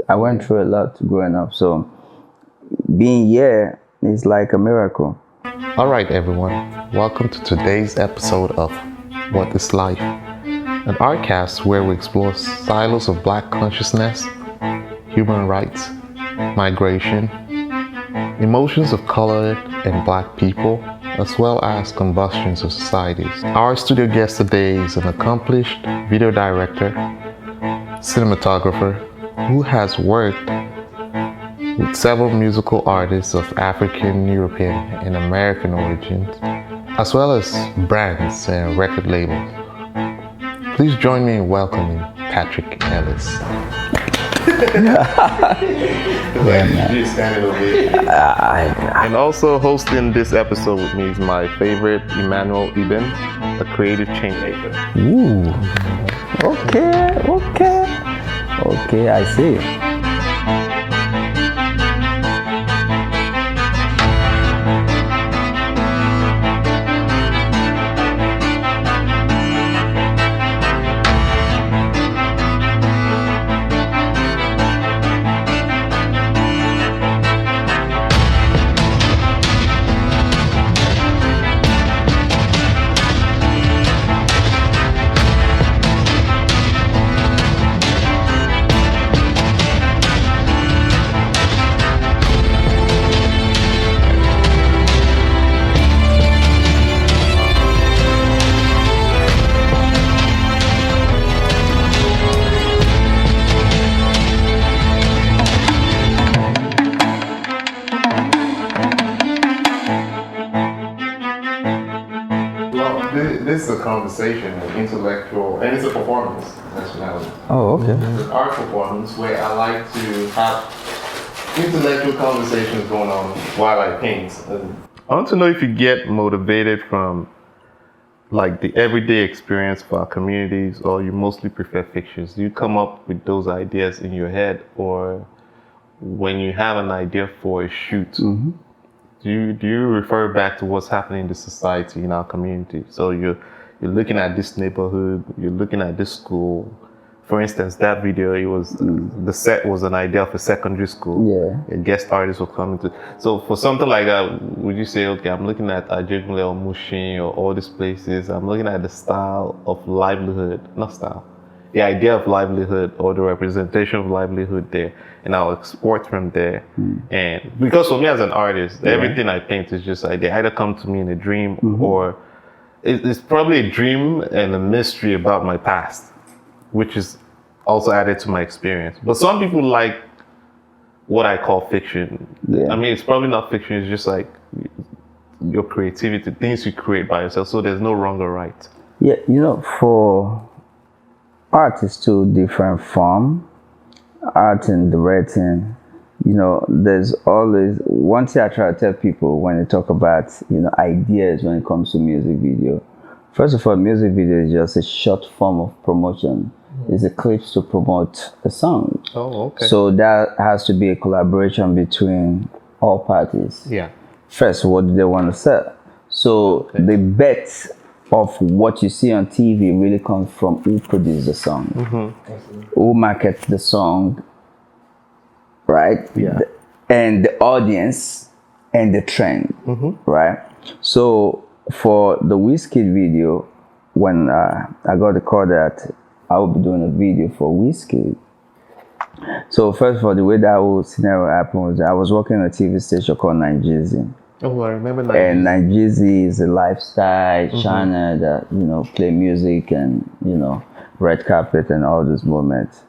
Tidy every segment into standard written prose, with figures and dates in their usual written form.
I went through a lot growing up. So being here is like a miracle. All right, everyone. Welcome to today's episode of What is Life? An ArtCast where we explore silos of Black consciousness, human rights, migration, emotions of colored and Black people, as well as combustions of societies. Our studio guest today is an accomplished video director, cinematographer, who has worked with several musical artists of African, European, and American origins, as well as brands and record labels. Please join me in welcoming Patrick Elis. And also hosting this episode with me is my favorite, Emmanuel Ibn, a creative change maker. Ooh. Okay, I see. This is a conversation, an intellectual, and it's a performance nationality. Oh, okay. It's an art performance where I like to have intellectual conversations going on while I paint. I want to know if you get motivated from like the everyday experience of our communities, or you mostly prefer fictions. Do you come up with those ideas in your head, or when you have an idea for a shoot, do you refer back to what's happening in the society, in our community? So you're looking at this neighborhood, you're looking at this school. For instance, that video, it was the set was an idea of a secondary school. Yeah. A guest artist will come into. So for something like that, would you say, okay, I'm looking at Ajegunle or Mushin or all these places, I'm looking at the style of livelihood, not style, the idea of livelihood or the representation of livelihood there, and I'll export from there. And because for me as an artist, everything I paint is just like they either come to me in a dream or it's probably a dream and a mystery about my past, which is also added to my experience. But some people like what I call fiction. Yeah. I mean, it's probably not fiction, it's just like your creativity, things you create by yourself. So there's no wrong or right. Yeah, for art is two different forms. Art and directing, there's always one thing I try to tell people when they talk about, ideas when it comes to music video. First of all, music video is just a short form of promotion. It's a clips to promote a song. Oh, okay. So that has to be a collaboration between all parties. Yeah. First, what do they want to sell? So the bet of what you see on TV really comes from who produced the song, who markets the song, right? Yeah. And the audience and the trend, right? So for the Wizkid video, when I got the call that I will be doing a video for Wizkid. So first of all, the way that whole scenario happened was I was working on a TV station called Nigeria. Oh, I remember that. And Nigeria is a lifestyle channel that, play music and, red carpet and all those moments.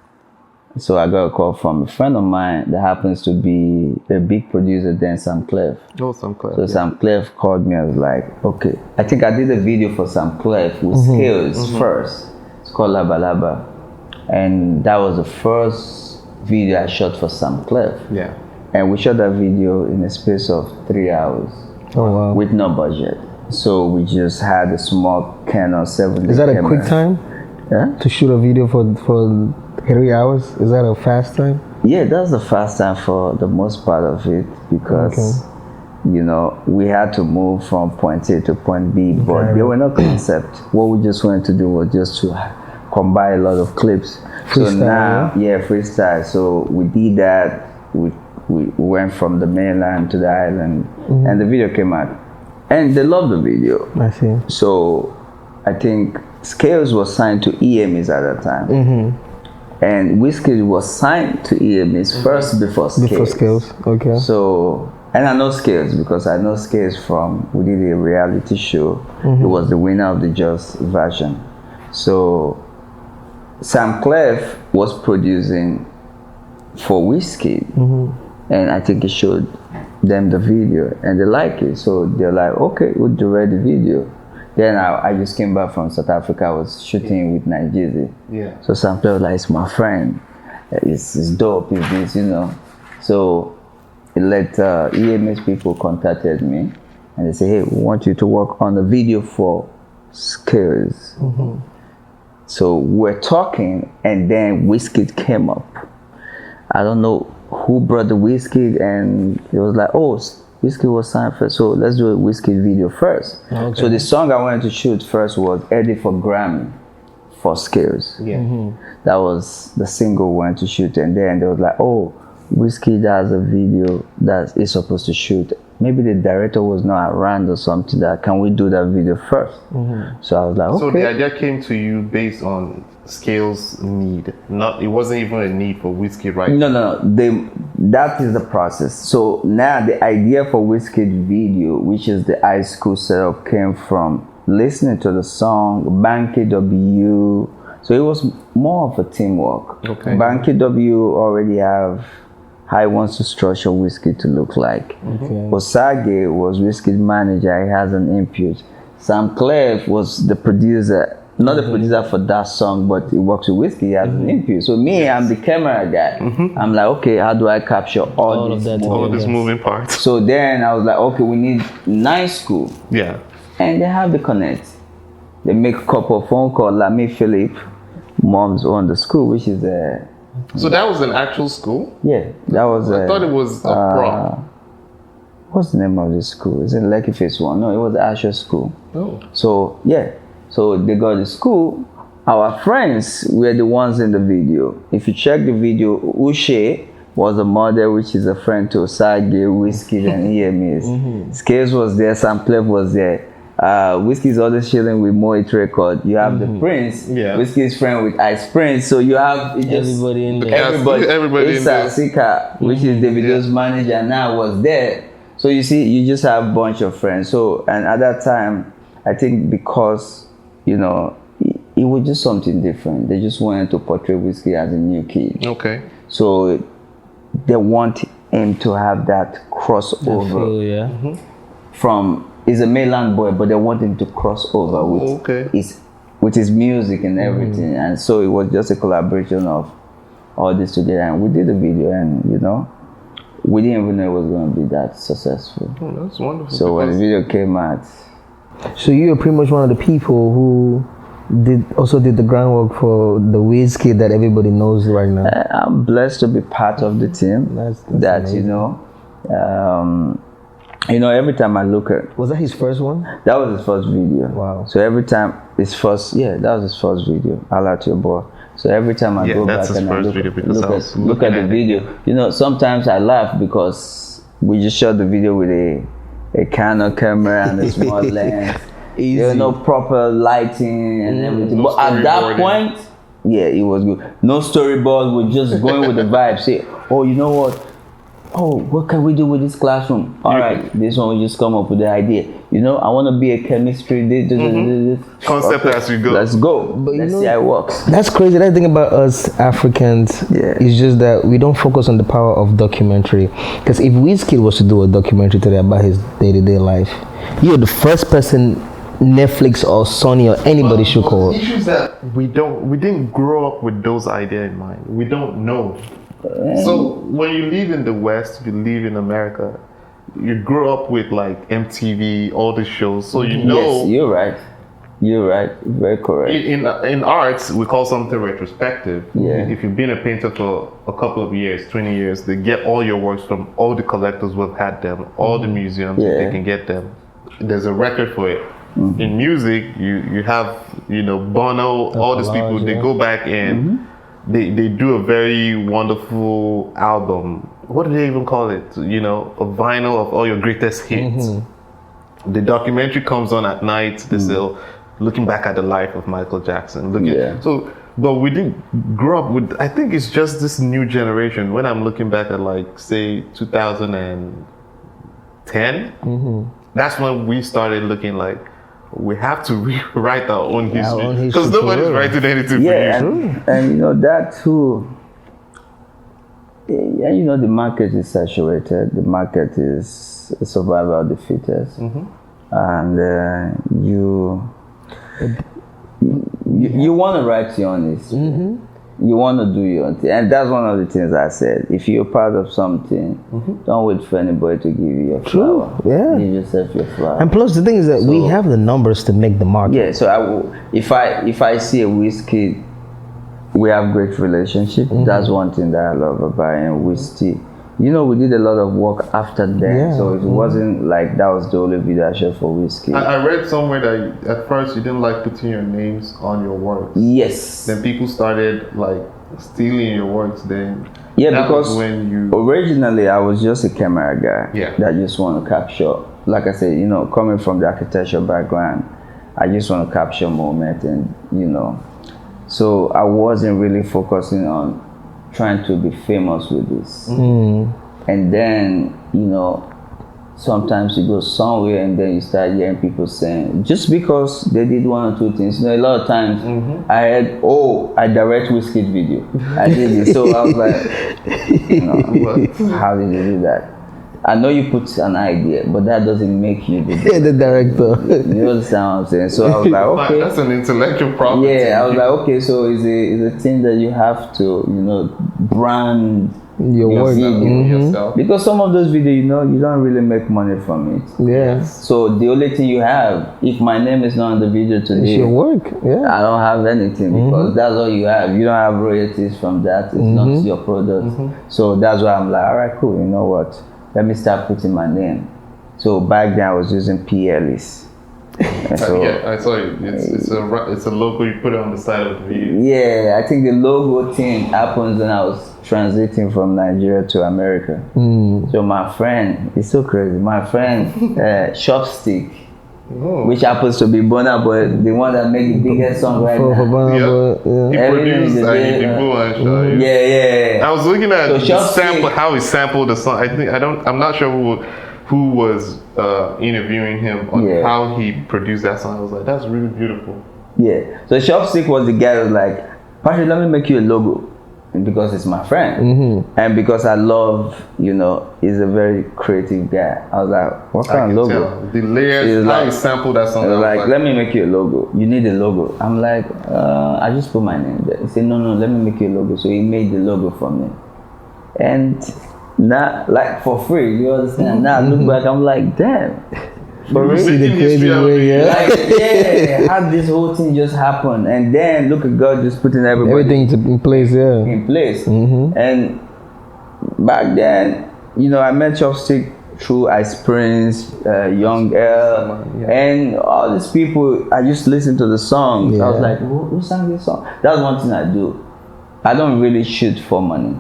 So I got a call from a friend of mine that happens to be a big producer then, Sam Clef. Oh, Sam Clef. So Sam Clef called me. I was like, okay. I think I did a video for Sam Clef with skills first. It's called Laba Laba. And that was the first video I shot for Sam Clef. Yeah. And we shot that video in a space of 3 hours. Oh, wow. With no budget. So we just had a small Canon 70. Is that a camera. quick time? Yeah? To shoot a video for 3 hours? Is that a fast time? Yeah, that's the fast time for the most part of it because we had to move from point A to point B, but they were not concept. What we just wanted to do was just to combine a lot of clips. Freestyle, so now, freestyle. So we did that. We went from the mainland to the island, and the video came out, and they loved the video. I see. So I think Scales was signed to EMS at that time, and Wizkid was signed to EMS first before Scales. Before Scales, okay. So, and I know Scales because I know Scales from, we did a reality show. He was the winner of the Just version. So Sam Clef was producing for Wizkid, and I think he showed them the video and they like it. So they're like, okay, we'll direct the video. Then I just came back from South Africa. I was shooting with Nigeria. Yeah. So some people like, it's my friend. It's dope. It's this, you know. So it let EMS people contacted me, and they say, hey, we want you to work on the video for Skills. So we're talking, and then Wizkid came up. I don't know who brought the Wizkid, and it was like, oh, Wizkid was signed first, so let's do a Wizkid video first. Okay. So the song I wanted to shoot first was Eddie for Grammy for Skills. Yeah. That was the single we wanted to shoot, and then they was like, oh, Wizkid has a video that he's supposed to shoot. Maybe the director was not around or something, that can we do that video first? So I was like, okay. So the idea came to you based on Scales' need. Not, it wasn't even a need for Wizkid, right? No. That is the process. So now the idea for Wizkid video, which is the high school setup, came from listening to the song Banky W. So it was more of a teamwork. Okay. Banky W already have how he wants to structure Wizkid to look like. Osage was Wizkid's manager. He has an input. Sam Clef was the producer. Not the producer for that song, but he works with Wizkid, he has an input. So me, I'm the camera guy. I'm like, okay, how do I capture all of that All of these moving parts. So then I was like, okay, we need night school. Yeah. And they have the connect. They make a couple of phone calls, like me, Philip, mom's own the school, which is So that was an actual school? yeah, that was I thought it was a prop. what's the name of this school? Is it Lekki Phase 1? No, it was the actual school. Oh. So yeah, so they got the school. Our friends were the ones in the video. If you check the video, Ushe was a model, which is a friend to Osage, Wizkid, and EMS. Scales was there, Sam Clef was there. Wizkid's always chilling with Moit Record. You have the Prince, Yeah. Wizkid's friend with Ice Prince. So you have Everybody in there. Everybody in Issa there. Sika, which is Davido's manager now, was there. So you see, you just have a bunch of friends. So, and at that time, I think because, you know, it was just something different. They just wanted to portray Wizkid as a new kid. Okay. So they want him to have that crossover Yeah. from, he's a mainland boy, but they want him to cross over with his music and everything. And so it was just a collaboration of all this together. And we did the video, and you know, we didn't even know it was going to be that successful. Oh, that's wonderful. So when the video came out, So you are pretty much one of the people who did the groundwork for the Wizkid that everybody knows right now. I'm blessed to be part of the team. That's that amazing. You know, every time I look at, Was that his first one? that was his first video. Wow. So every time that was his first video. I'll at your boy. So every time I Yeah, go that's back his and I first look, video because I was look at looking the at it. video, you know, sometimes I laugh because we just shot the video with a Canon camera and a small lens. Easy. There was no proper lighting and everything. No But at that storyboarding. point, yeah, it was good. No storyboard. We're just going with the vibe. Say, oh, you know what? Oh, what can we do with this classroom? All right, this one we just come up with the idea. You know, I want to be a chemistry. This. Concept as you go. Let's go. But Let's you know- see how it works. That's crazy. That thing about us Africans is just that we don't focus on the power of documentary. Because if Wizkid was to do a documentary today about his day-to-day life, you're the first person Netflix or Sony or anybody should call. The issue is that we didn't grow up with those ideas in mind. We don't know. So when you live in the West, you live in America, you grow up with like MTV, all the shows, so you know. Yes, you're right. You're right. Very correct. In arts, we call something retrospective. Yeah. If you've been a painter for a couple of years, 20 years, they get all your works from all the collectors who have had them, all the museums, Yeah. they can get them. There's a record for it. in music, you have, Bono, all these people, they go back and they do a very wonderful album. What do they even call it? A vinyl of all your greatest hits. The documentary comes on at night. They say, looking back at the life of Michael Jackson. But we didn't grow up with, I think it's just this new generation. When I'm looking back at, like, say, 2010, that's when we started looking like, we have to rewrite our own history. Because nobody's writing anything for you. And that too, the market is saturated. The market is survival of the fittest. And you want to write your own history. You want to do your own thing. And that's one of the things I said. If you're part of something, don't wait for anybody to give you your flower. Yeah. Give yourself your flower. And plus the thing is that we have the numbers to make the market. Yeah, so if I see a Whiskey, we have great relationship. That's one thing that I love about him. We did a lot of work after that, so it wasn't like that was the only video I shot for Whiskey. I read somewhere that at first you didn't like putting your names on your works. Yes. Then people started like stealing your works. Then because originally I was just a camera guy that just want to capture. Like I said, coming from the architecture background, I just want to capture moment, and so I wasn't really focusing on trying to be famous with this. And then sometimes you go somewhere and then you start hearing people saying, just because they did one or two things, a lot of times I heard, I direct Whiskey video, I did it. So I was like, how did you do that? I know you put an idea, but that doesn't make you the director. You understand what I'm saying? So I was like, okay. That's an intellectual property. Yeah, I was like, okay, so it's a thing that you have to, brand your work yourself. Because some of those videos, you don't really make money from it. Yeah. So the only thing you have, if my name is not on the video today, it's your work. Yeah. I don't have anything because that's all you have. You don't have royalties from that. It's not your product. So that's why I'm like, all right, cool. You know what? Let me start putting my name. So back then I was using Elis. So, I saw it. It's a logo, you put it on the side of the video. Yeah, I think the logo thing happens when I was transiting from Nigeria to America. So my friend, it's so crazy. My friend, Chopstick, which happens to be Burna Boy, the one that made the biggest song right now. He produced and Yeah. I was looking at how he sampled the song. I'm not sure who was interviewing him on how he produced that song. I was like, that's really beautiful. Yeah. So Chopstick was the guy that was like, Patrick, let me make you a logo. Because it's my friend. And because I love, he's a very creative guy. I was like, what kind of logo? Tell. The layers, how he sampled that song. Like, let me make you a logo. You need a logo. I'm like, I just put my name there. He said, no, let me make you a logo. So he made the logo for me. And now, like, for free, you understand? Now I look back, I'm like, damn. For really the crazy way, how this whole thing just happened, and then look at God just putting everything in place, And back then, I met Chopstick through Ice Prince, Young L, and all these people. I just listened to the songs. I was like, who sang this song? That's one thing I do. I don't really shoot for money,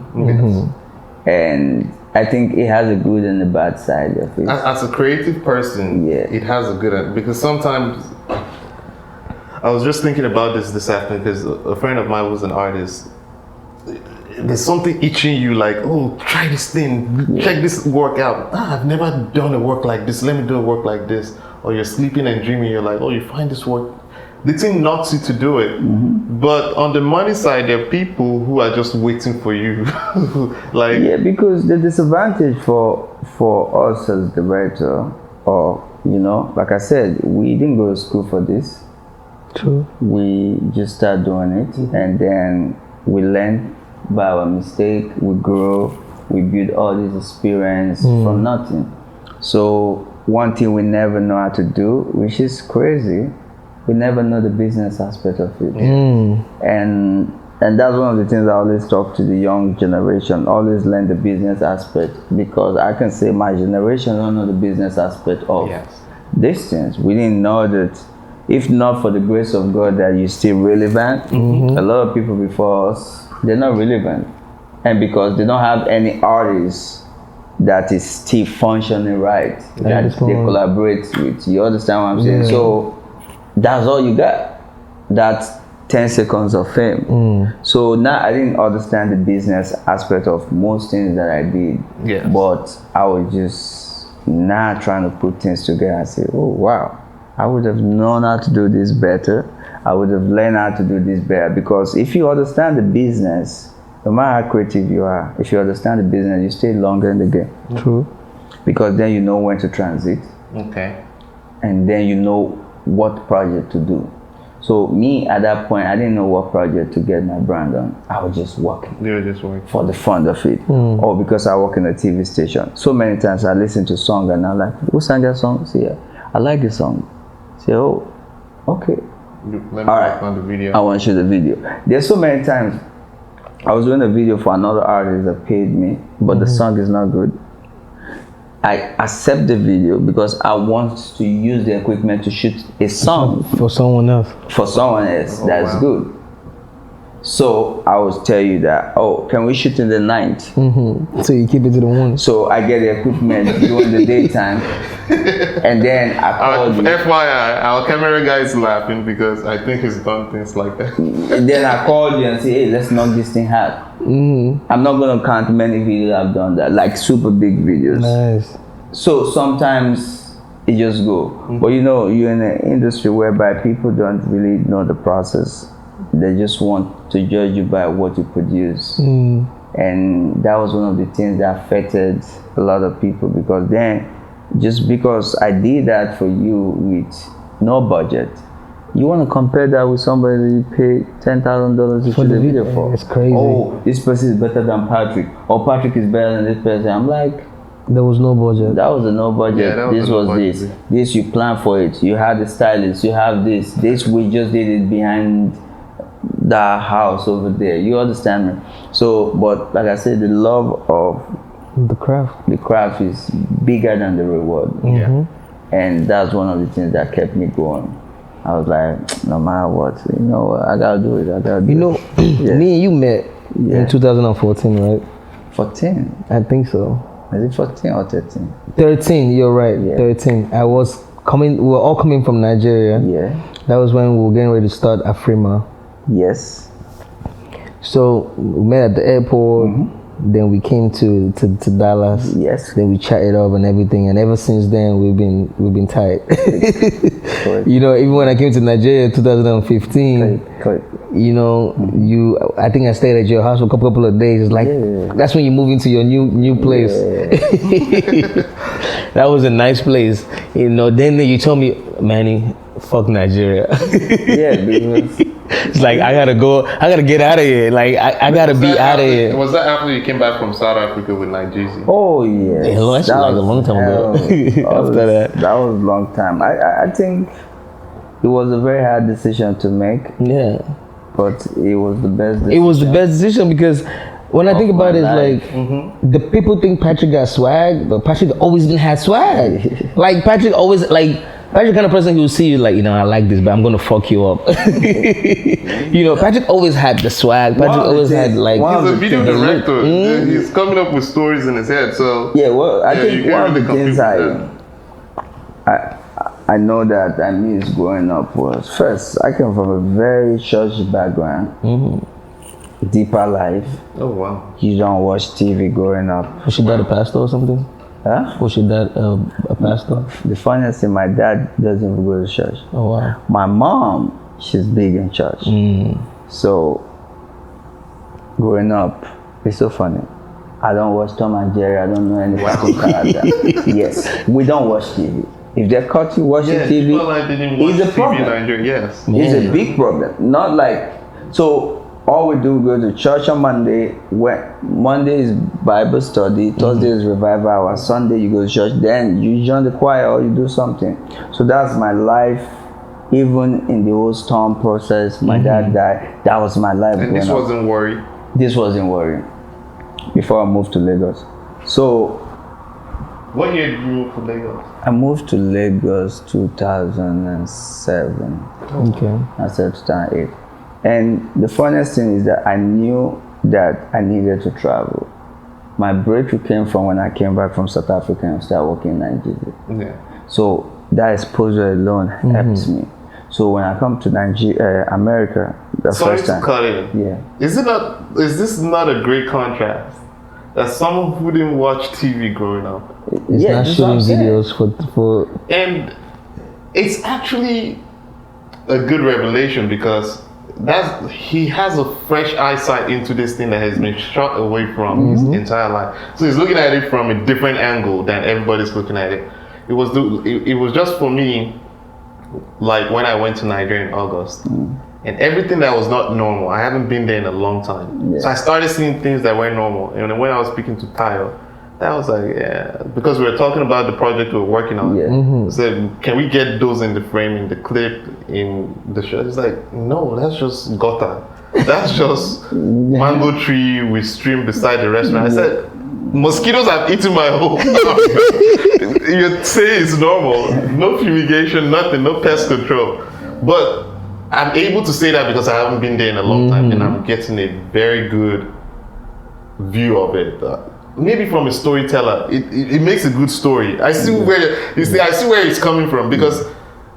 and I think it has a good and a bad side of it. As a creative person, it has a good, because sometimes I was just thinking about this afternoon because a friend of mine was an artist. There's something itching you like, try this thing, check this work out. I've never done a work like this. Let me do a work like this. Or you're sleeping and dreaming. You're like, you find this work. The thing knocks you to do it. But on the money side, there are people who are just waiting for you. Because the disadvantage for us as director, or like I said, we didn't go to school for this. True. We just start doing it, and then we learn by our mistake. We grow. We build all this experience from nothing. So one thing we never know how to do, which is crazy. We never know the business aspect of it. And that's one of the things I always talk to the young generation, always learn the business aspect, because I can say my generation don't know the business aspect of these things. We didn't know that if not for the grace of God that you're still relevant, a lot of people before us, they're not relevant. And because they don't have any artists that is still functioning right, that they collaborate with. You understand what I'm saying? Yeah. So that's all you got. That's 10 seconds of fame. So now I didn't understand the business aspect of most things that I did. Yes. But I was just now trying to put things together and say, oh wow, I would have known how to do this better. I would have learned how to do this better. Because if you understand the business, no matter how creative you are, if you understand the business, you stay longer in the game. True. Because then you know when to transit. Okay. And then you know what project to do. So me, at that point, I didn't know what project to get my brand on. I was just working. You were just working. For the fun of it. Or because I work in a TV station. So many times I listen to song and I'm like, who sang that song? Say, yeah, I like this song. Say, oh, okay. Let me All right. on the video. I want to show the video. There's so many times I was doing a video for another artist that paid me, but the song is not good. I accept the video because I want to use the equipment to shoot a song For someone else. That's wow. good. So I will tell you that, oh, can we shoot in the night? So you keep it to the one. So I get the equipment during the daytime, and then I call you. FYI, our camera guy is laughing because I think he's done things like that. And then I call you and say, hey, let's knock this thing out. I'm not going to count many videos I've done that, like super big videos. Nice. So sometimes it just go. But you know, you're in an industry whereby people don't really know the process. They just want to judge you by what you produce. And that was one of the things that affected a lot of people, because then, just because I did that for you with no budget, you want to compare that with somebody that you pay $10,000 to shoot a video for. It's crazy. Oh, this person is better than Patrick, or Patrick is better than this person. I'm like, there was no budget. that was a no budget. Yeah, that was This a no was budget. this you plan for it. You had the stylist, you have this we just did it behind that house over there. You understand me? So, but like I said, the love of The craft. is bigger than the reward. Yeah. And that's one of the things that kept me going. I was like, no matter what, you know, I gotta do it. Me and you met in 2014, right? 14. I think so. Is it 14 or 13? 13, you're right. Yeah. 13. We were all coming from Nigeria. Yeah. That was when we were getting ready to start Afrima. Yes. So we met at the airport. Then we came to Dallas. Yes. Then we chatted up and everything, and ever since then we've been tight. You know, even when I came to Nigeria in 2015, Correct. you know, I think I stayed at your house for a couple of days. It's like that's when you move into your new place. That was a nice place. You know, then you told me, Manny, fuck Nigeria. Yeah, because it's like I gotta get out of here. Like I gotta be out of here. Was that after you came back from South Africa with Nigeria? oh yes. Yeah, that's like a long time ago. After that was a long time. I think it was a very hard decision to make, yeah, but it was the best decision. it was the best decision because when I think about it, it's like the people think Patrick got swag, but Patrick always been had swag. Like Patrick kind of person who will see you like, you know, I like this, but I'm gonna fuck you up. You know, Patrick always had the swag. Patrick always had like. He's a video director. He's coming up with stories in his head. So yeah, well, I think you one of can't the really things compete with I know that I missed growing up was, first, I came from a very church background, deeper life. Oh wow. You don't watch TV growing up. Was your dad a pastor or something? Huh? Was your dad a pastor? The funniest thing, my dad doesn't even go to church. Oh wow. My mom, she's big in church. So, growing up, it's so funny. I don't watch Tom and Jerry. I don't know any cartoon character. Yes, we don't watch TV. If they caught you watching TV, it's a problem. Yes. It's a big problem. Not like, so all we do, go to church on Monday. Monday is Bible study, Thursday is revival hour, Sunday you go to church, then you join the choir or you do something. So that's my life. Even in the whole storm process, my dad died. That was my life. And this wasn't worry. This wasn't worry. Before I moved to Lagos. So What year did you move to Lagos? I moved to Lagos 2007. Okay. I said 2008. And the funniest thing is that I knew that I needed to travel. My breakthrough came from when I came back from South Africa and started working in Nigeria. Yeah. So that exposure alone helps me. So when I come to America, the Sorry first to time. cut in. Yeah. Is this not a great contrast? As someone who didn't watch TV growing up. It's not shooting videos for. And it's actually a good revelation because he has a fresh eyesight into this thing that has been shot away from his entire life. So he's looking at it from a different angle than everybody's looking at it. It was just for me, like when I went to Nigeria in August, and everything that was not normal. I haven't been there in a long time, so I started seeing things that weren't normal. And when I was speaking to Tayo, that was like, yeah, because we were talking about the project we were working on. I said, can we get those in the frame, in the clip, in the show? It's like, no, that's just gutter. That's just mango tree with stream beside the restaurant. I said, mosquitoes have eaten my whole You say it's normal, no fumigation, nothing, no pest control. But I'm able to say that because I haven't been there in a long time and I'm getting a very good view of it. Maybe from a storyteller, it makes a good story. I see where it's coming from because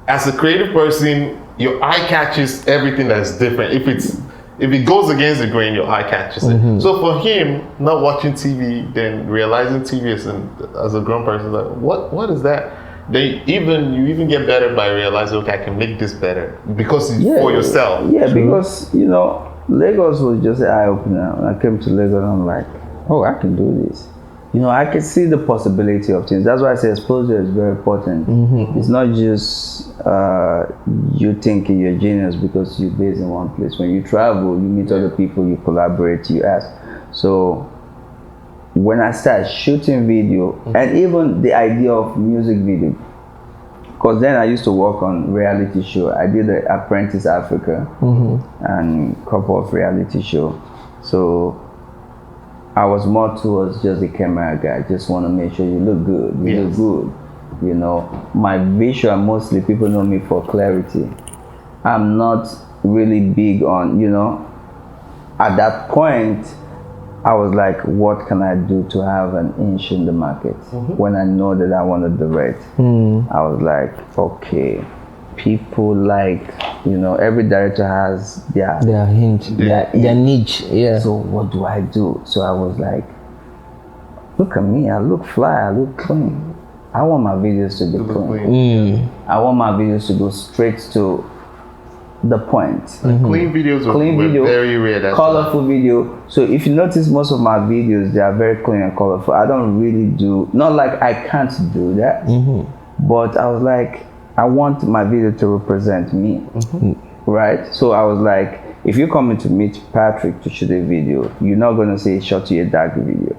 as a creative person, your eye catches everything that's different. If it goes against the grain, your eye catches it. So for him, not watching TV, then realizing TV as a grown person, like what is that? You even get better by realizing, okay, I can make this better because it's for yourself. Yeah, because Lagos was just an eye opener. When I came to Lagos, I'm like, oh, I can do this. I can see the possibility of things. That's why I say exposure is very important. It's not just you thinking you're genius because you're based in one place. When you travel, you meet other people, you collaborate, you ask. So when I started shooting video, and even the idea of music video, because then I used to work on reality show. I did the Apprentice Africa and a couple of reality show. So I was more towards just the camera guy. Just want to make sure you look good. You look good. My visual, mostly people know me for clarity. I'm not really big on, at that point, I was like, what can I do to have an inch in the market? When I know that I want to direct, I was like, okay, people like, every director has their hint, their niche. Yeah. So what do I do? So I was like, look at me, I look fly, I look clean. I want my videos to be clean. I want my videos to go straight to the point. Clean videos were very rare. Colorful video. So if you notice, most of my videos, they are very clean and colorful. I don't really do, not like I can't do that, but I was like, I want my video to represent me, right? So I was like, if you're coming to meet Patrick to shoot a video, you're not going to say shot you a dark video.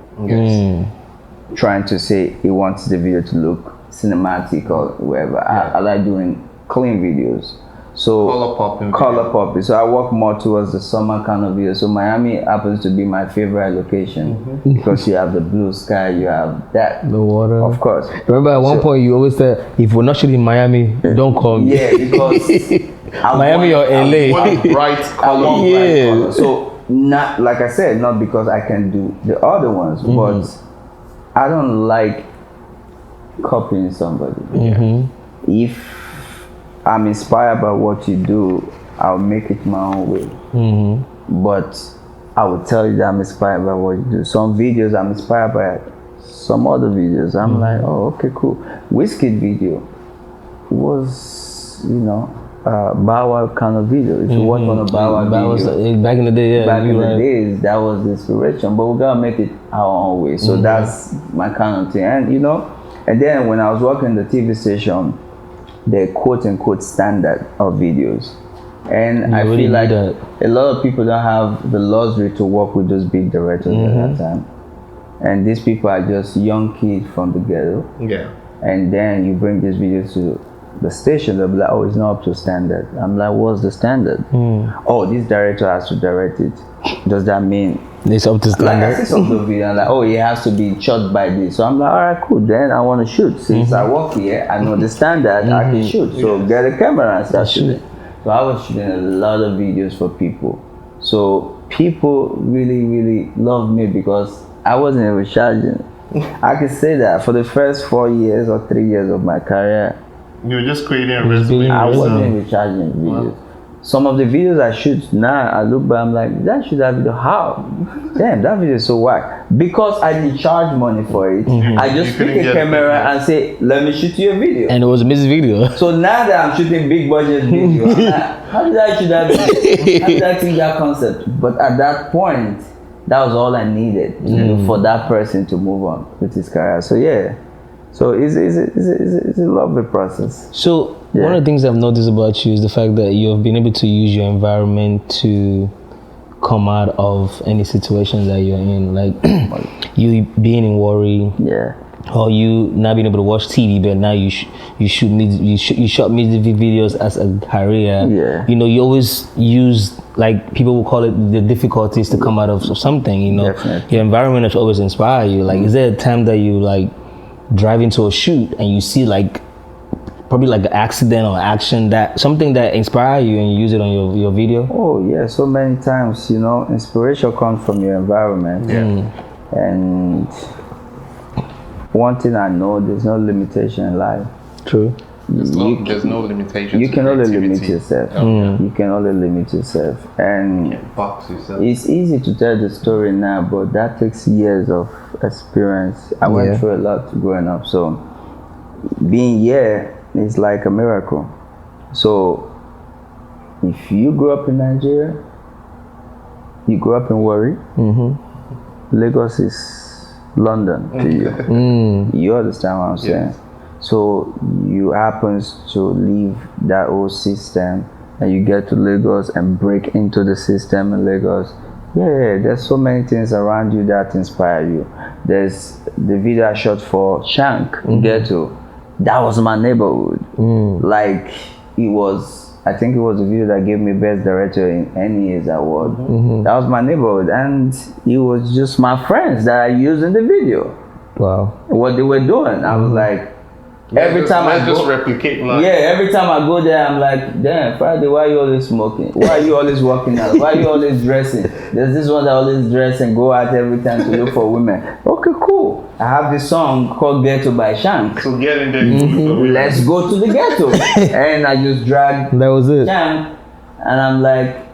Trying to say he wants the video to look cinematic or whatever. I like doing clean videos. So color popping. So I work more towards the summer kind of video. So Miami happens to be my favorite location because you have the blue sky, you have the water, of course. Remember at one point you always said, if we're not shooting in Miami, don't come. Yeah, because Miami or LA. I want bright color. Bright color. So not like I said, not because I can do the other ones, but I don't like copying somebody. If I'm inspired by what you do, I'll make it my own way. But I will tell you that I'm inspired by what you do. Some videos I'm inspired by some other videos. I'm like, oh, okay, cool. Whiskey video was, Bow Wow kind of video. If you watch on a Bow Wow video, back in the day, back in the days, that was the inspiration. But we gotta make it our own way. So that's my kind of thing. And and then when I was working the TV station, the quote unquote standard of videos. And I feel like a lot of people don't have the luxury to work with those big directors at that time. And these people are just young kids from the ghetto. Yeah. And then you bring these videos to the station, they'll be like, oh, it's not up to standard. I'm like, what's the standard? Oh, this director has to direct it. Does that mean It's up to Like I standard. see some of the video, I'm like, oh, it has to be shot by this. So I'm like, all right, cool. Then I want to shoot. Since I work here, I know the standard. I can shoot. So get a camera and start shooting. So I was shooting a lot of videos for people. So people really, really loved me because I wasn't even charging. I can say that for the first 4 years or 3 years of my career, You were just creating a resume. I yourself. wasn't even charging videos. Some of the videos I shoot now, I look back, I'm like, that should have video. How? Damn, that video is so whack. Because I didn't charge money for it. I just pick a camera and say, let me shoot you a video. And it was a music video. So now that I'm shooting big budget video, I'm like, how did I shoot that video? How did I think that concept? But at that point, that was all I needed for that person to move on with his career. So yeah. So it's a lovely process. So one of the things I've noticed about you is the fact that you have been able to use your environment to come out of any situation that you're in, like you being in worry, or you not being able to watch TV, but now you shot music videos as a career. Yeah. You know, you always use, like, people will call it the difficulties to come out of something. You know, Definitely. your environment has always inspired you. Like, is there a time that you like drive into a shoot and you see like probably like an accident or action, that something that inspire you and you use it on your video? Oh yeah, so many times, you know, inspiration comes from your environment. And one thing I know, there's no limitation in life. True. There's no limitation. You to can only creativity. limit yourself. You can only limit yourself. And Box yourself. it's easy to tell the story now, but that takes years of experience. I went through a lot growing up, so being here is like a miracle. So if you grew up in Nigeria, you grew up in Warri, Lagos is London to you. You understand what I'm saying? So you happens to leave that old system and you get to Lagos and break into the system in Lagos. Yeah, there's so many things around you that inspire you. There's the video I shot for Shank in Ghetto. That was my neighborhood. Like, it was, I think it was the video that gave me Best Director in any year's award. That was my neighborhood, and it was just my friends that I used in the video. Wow. What they were doing, I was like, every time I just go, replicate like every time I go there, I'm like, damn, Friday, why are you always smoking? Why are you always working out? Why are you always dressing? There's this one that always dress and go out every time to look for women. Okay, cool. I have this song called Ghetto by Shank. So get in there. Let's go to the ghetto. And I just dragged That was it. Shank, and I'm like,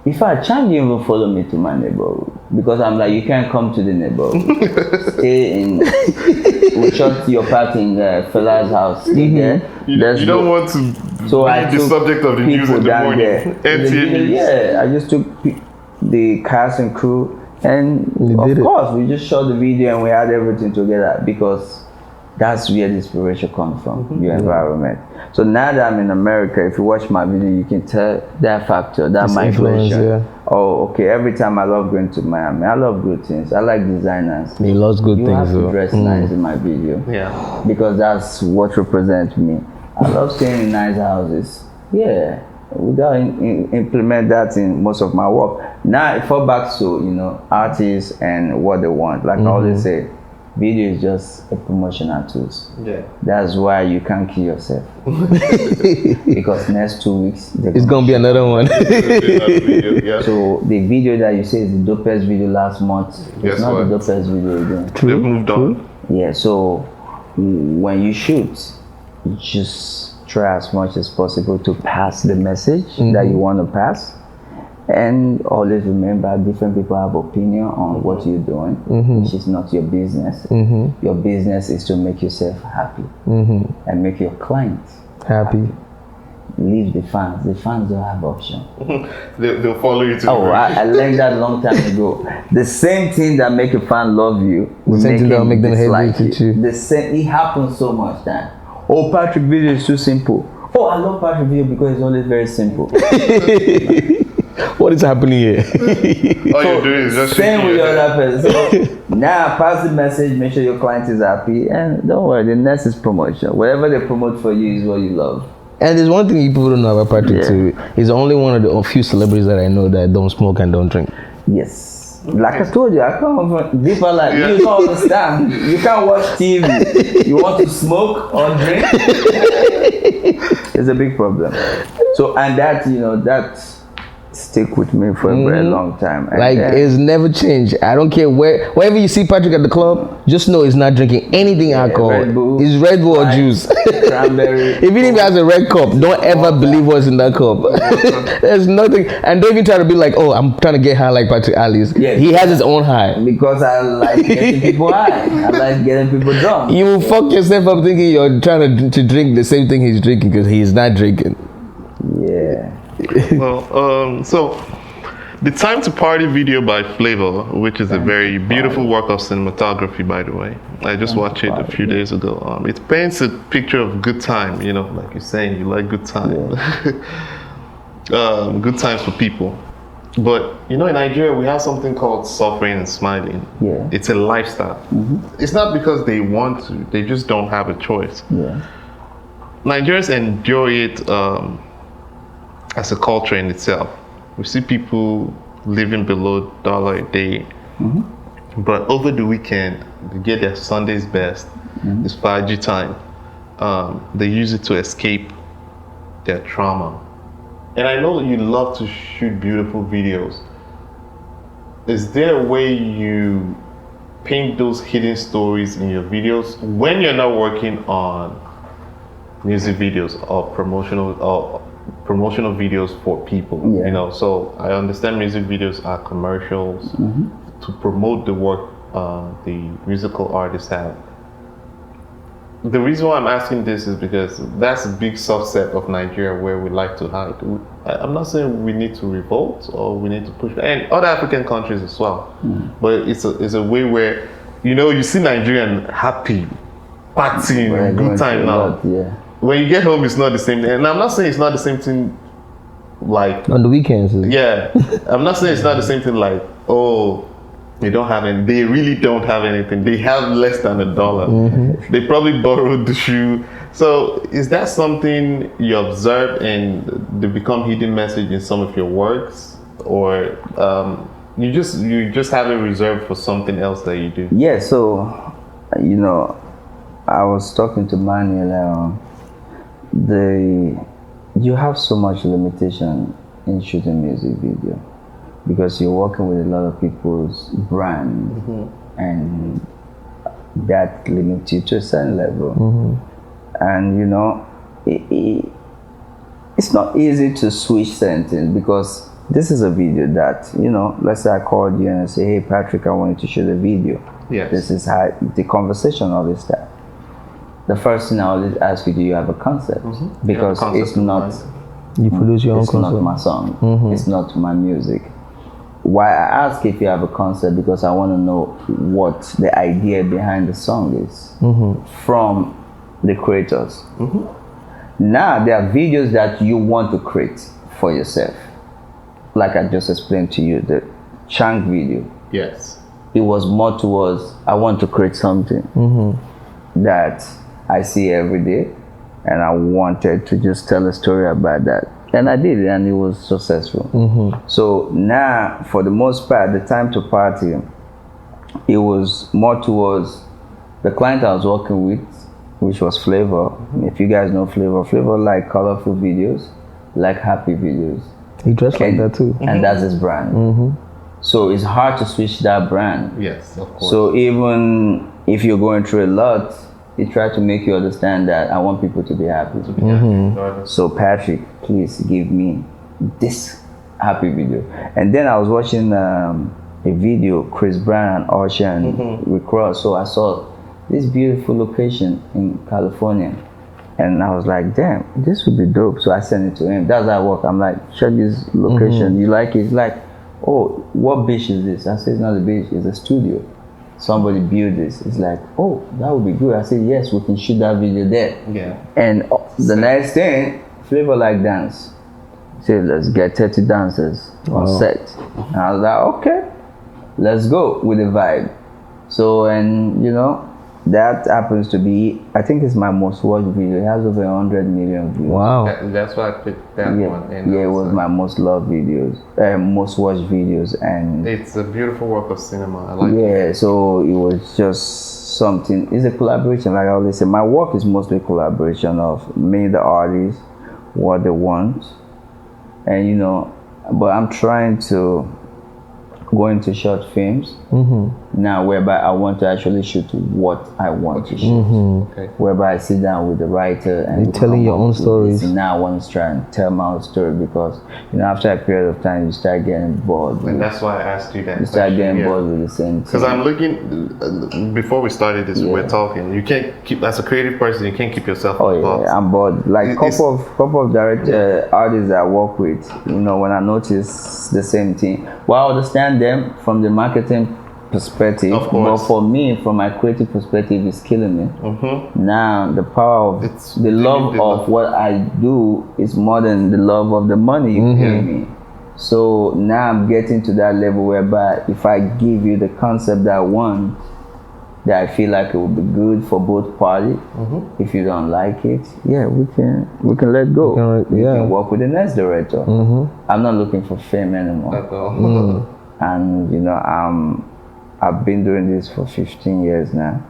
if I Shank didn't even follow me to my neighborhood, because I'm like, you can't come to the neighborhood. Stay in. We shot your part in Fela's house. Stay there. You don't want to So be I the took subject of the news in people the down morning. there. NTA news. I just took the cast and crew, and of course we just shot the video and we had everything together, because that's where the inspiration comes from, your environment. So now that I'm in America, if you watch my video, you can tell that factor, that migration. Oh, okay, every time I love going to Miami. I love good things. I like designers. He loves good You things. have to dress nice in my video. Yeah. Because that's what represents me. I love staying in nice houses. Yeah. We gotta implement that in most of my work. Now I fall back to, you know, artists and what they want. Like I always say, video is just a promotional tool. Yeah. That's why you can't kill yourself. Because next 2 weeks It's gonna be another one. Yeah. So the video that you say is the dopest video last month, it's not the dopest video again. They've moved on. Yeah, so when you shoot, you just try as much as possible to pass the message that you want to pass. And always remember, different people have opinion on what you're doing, which is not your business. Your business is to make yourself happy and make your clients happy. Leave the fans. The fans don't have option. They'll follow you to I learned that a long time ago. The same thing that make a fan love you will same thing that will make them hate you too. The same. It happens so much that, oh, Patrick video is too simple. Oh, I love Patrick video because it's always very simple. What is happening here? All you're doing is just same with the other person. So now pass the message, make sure your client is happy, and don't worry, the next is promotion. Whatever they promote for you is what you love. And there's one thing people don't know about Patrick too. He's only one of the few celebrities that I know that don't smoke and don't drink. Yes. Like I told you, I come from deeper life. You don't understand. You can't watch TV. You want to smoke or drink? It's a big problem. So, and that, that stick with me for a very long time. And like it's never changed. I don't care wherever you see Patrick at the club, just know he's not drinking anything alcohol. It's Red Bull or juice. Cranberry. Even if he has a red cup, don't ever believe what's in that cup. There's nothing, and don't even try to be like, oh, I'm trying to get high like Patrick Elis. Yeah, he has his own high. Because I like getting people high. I like getting people drunk. You will fuck yourself up thinking you're trying to drink the same thing he's drinking because he's not drinking. Yeah. Well, so the Time to Party video by Flavor, which is a very beautiful work of cinematography, by the way. I just watched it a few days ago. It paints a picture of good time, like you're saying, you like good time. Yeah. Good times for people. But, in Nigeria, we have something called suffering and smiling. Yeah. It's a lifestyle. It's not because they want to, they just don't have a choice. Yeah. Nigerians enjoy it as a culture in itself. We see people living below $1 a day, but over the weekend they get their Sunday's best. It's 5G time. They use it to escape their trauma. And I know you love to shoot beautiful videos. Is there a way you paint those hidden stories in your videos when you're not working on music videos or promotional videos for people? So I understand music videos are commercials to promote the work the musical artists have. The reason why I'm asking this is because that's a big subset of Nigeria where we like to hide. I'm not saying we need to revolt or we need to push, and other African countries as well. But it's a way where you see Nigerian happy, partying, good time now. When you get home, it's not the same thing. And I'm not saying it's not the same thing like on the weekends. Yeah. I'm not saying it's not the same thing like, oh, they don't have any. They really don't have anything. They have less than $1. They probably borrowed the shoe. So is that something you observe and they become hidden message in some of your works? Or you just have it reserved for something else that you do? Yeah, so, I was talking to Manuel. You have so much limitation in shooting music video because you're working with a lot of people's brand and that limits you to a certain level. And it's not easy to switch certain things because this is a video that, let's say I called you and I say, hey Patrick, I want you to shoot a video. Yes. This is how the conversation always starts. The first thing I always ask you, do you have a concept? Because it's not, you produce your own concept. It's not my song. It's not my music. Why I ask if you have a concept, because I want to know what the idea behind the song is from the creators. Now there are videos that you want to create for yourself. Like I just explained to you, the Chang video. Yes. It was more towards, I want to create something that I see every day, and I wanted to just tell a story about that. And I did it, and it was successful. So now, for the most part, the Time to Party, it was more towards the client I was working with, which was Flavor. If you guys know Flavor like colorful videos, like happy videos. He dressed like that too. And that's his brand. So it's hard to switch that brand. Yes, of course. So even if you're going through a lot, he tried to make you understand that I want people to be happy. So Patrick, please give me this happy video. And then I was watching a video, Chris Brown and Usher and Rick Ross. So I saw this beautiful location in California. And I was like, damn, this would be dope. So I sent it to him. That's how I work. I'm like, check this location. You like it? He's like, oh, what beach is this? I said, it's not a beach, it's a studio. Somebody built this. It's like, oh, that would be good. I said, yes, we can shoot that video there. Yeah. And the next thing, Flavor like dance. He said, let's get 30 dancers on set. And I was like, okay, let's go with the vibe. So, and that happens to be, I think it's my most watched video. It has over 100 million views. Wow. That's why I picked that one. And Yeah, it was my most loved videos, most watched videos, and it's a beautiful work of cinema. I like it. yeah, so it was just something. It's a collaboration, like I always say. My work is mostly collaboration of me, the artist, what they want, and you know. But I'm trying to go into short films now, whereby I want to actually shoot what I want to shoot. Okay. Whereby I sit down with the writer and You're telling your own stories. Now I want to try and tell my own story, because you know, after a period of time you start getting bored. And that's why I asked you that. You start getting bored with the same thing. Because I'm looking, before we started this, we're talking. You can't keep, as a creative person, you can't keep yourself in the box. I'm bored. Like couple of direct artists I work with, you know, when I notice the same thing. Well, I understand them from the marketing perspective, of course. But for me, from my creative perspective, it's killing me. Now the power of the love of what I do is more than the love of the money you pay me. So now I'm getting to that level whereby if I give you the concept that I want, that I feel like it will be good for both parties. If you don't like it, we can let go. We can work with the next director. I'm not looking for fame anymore. And you know, I've been doing this for 15 years now.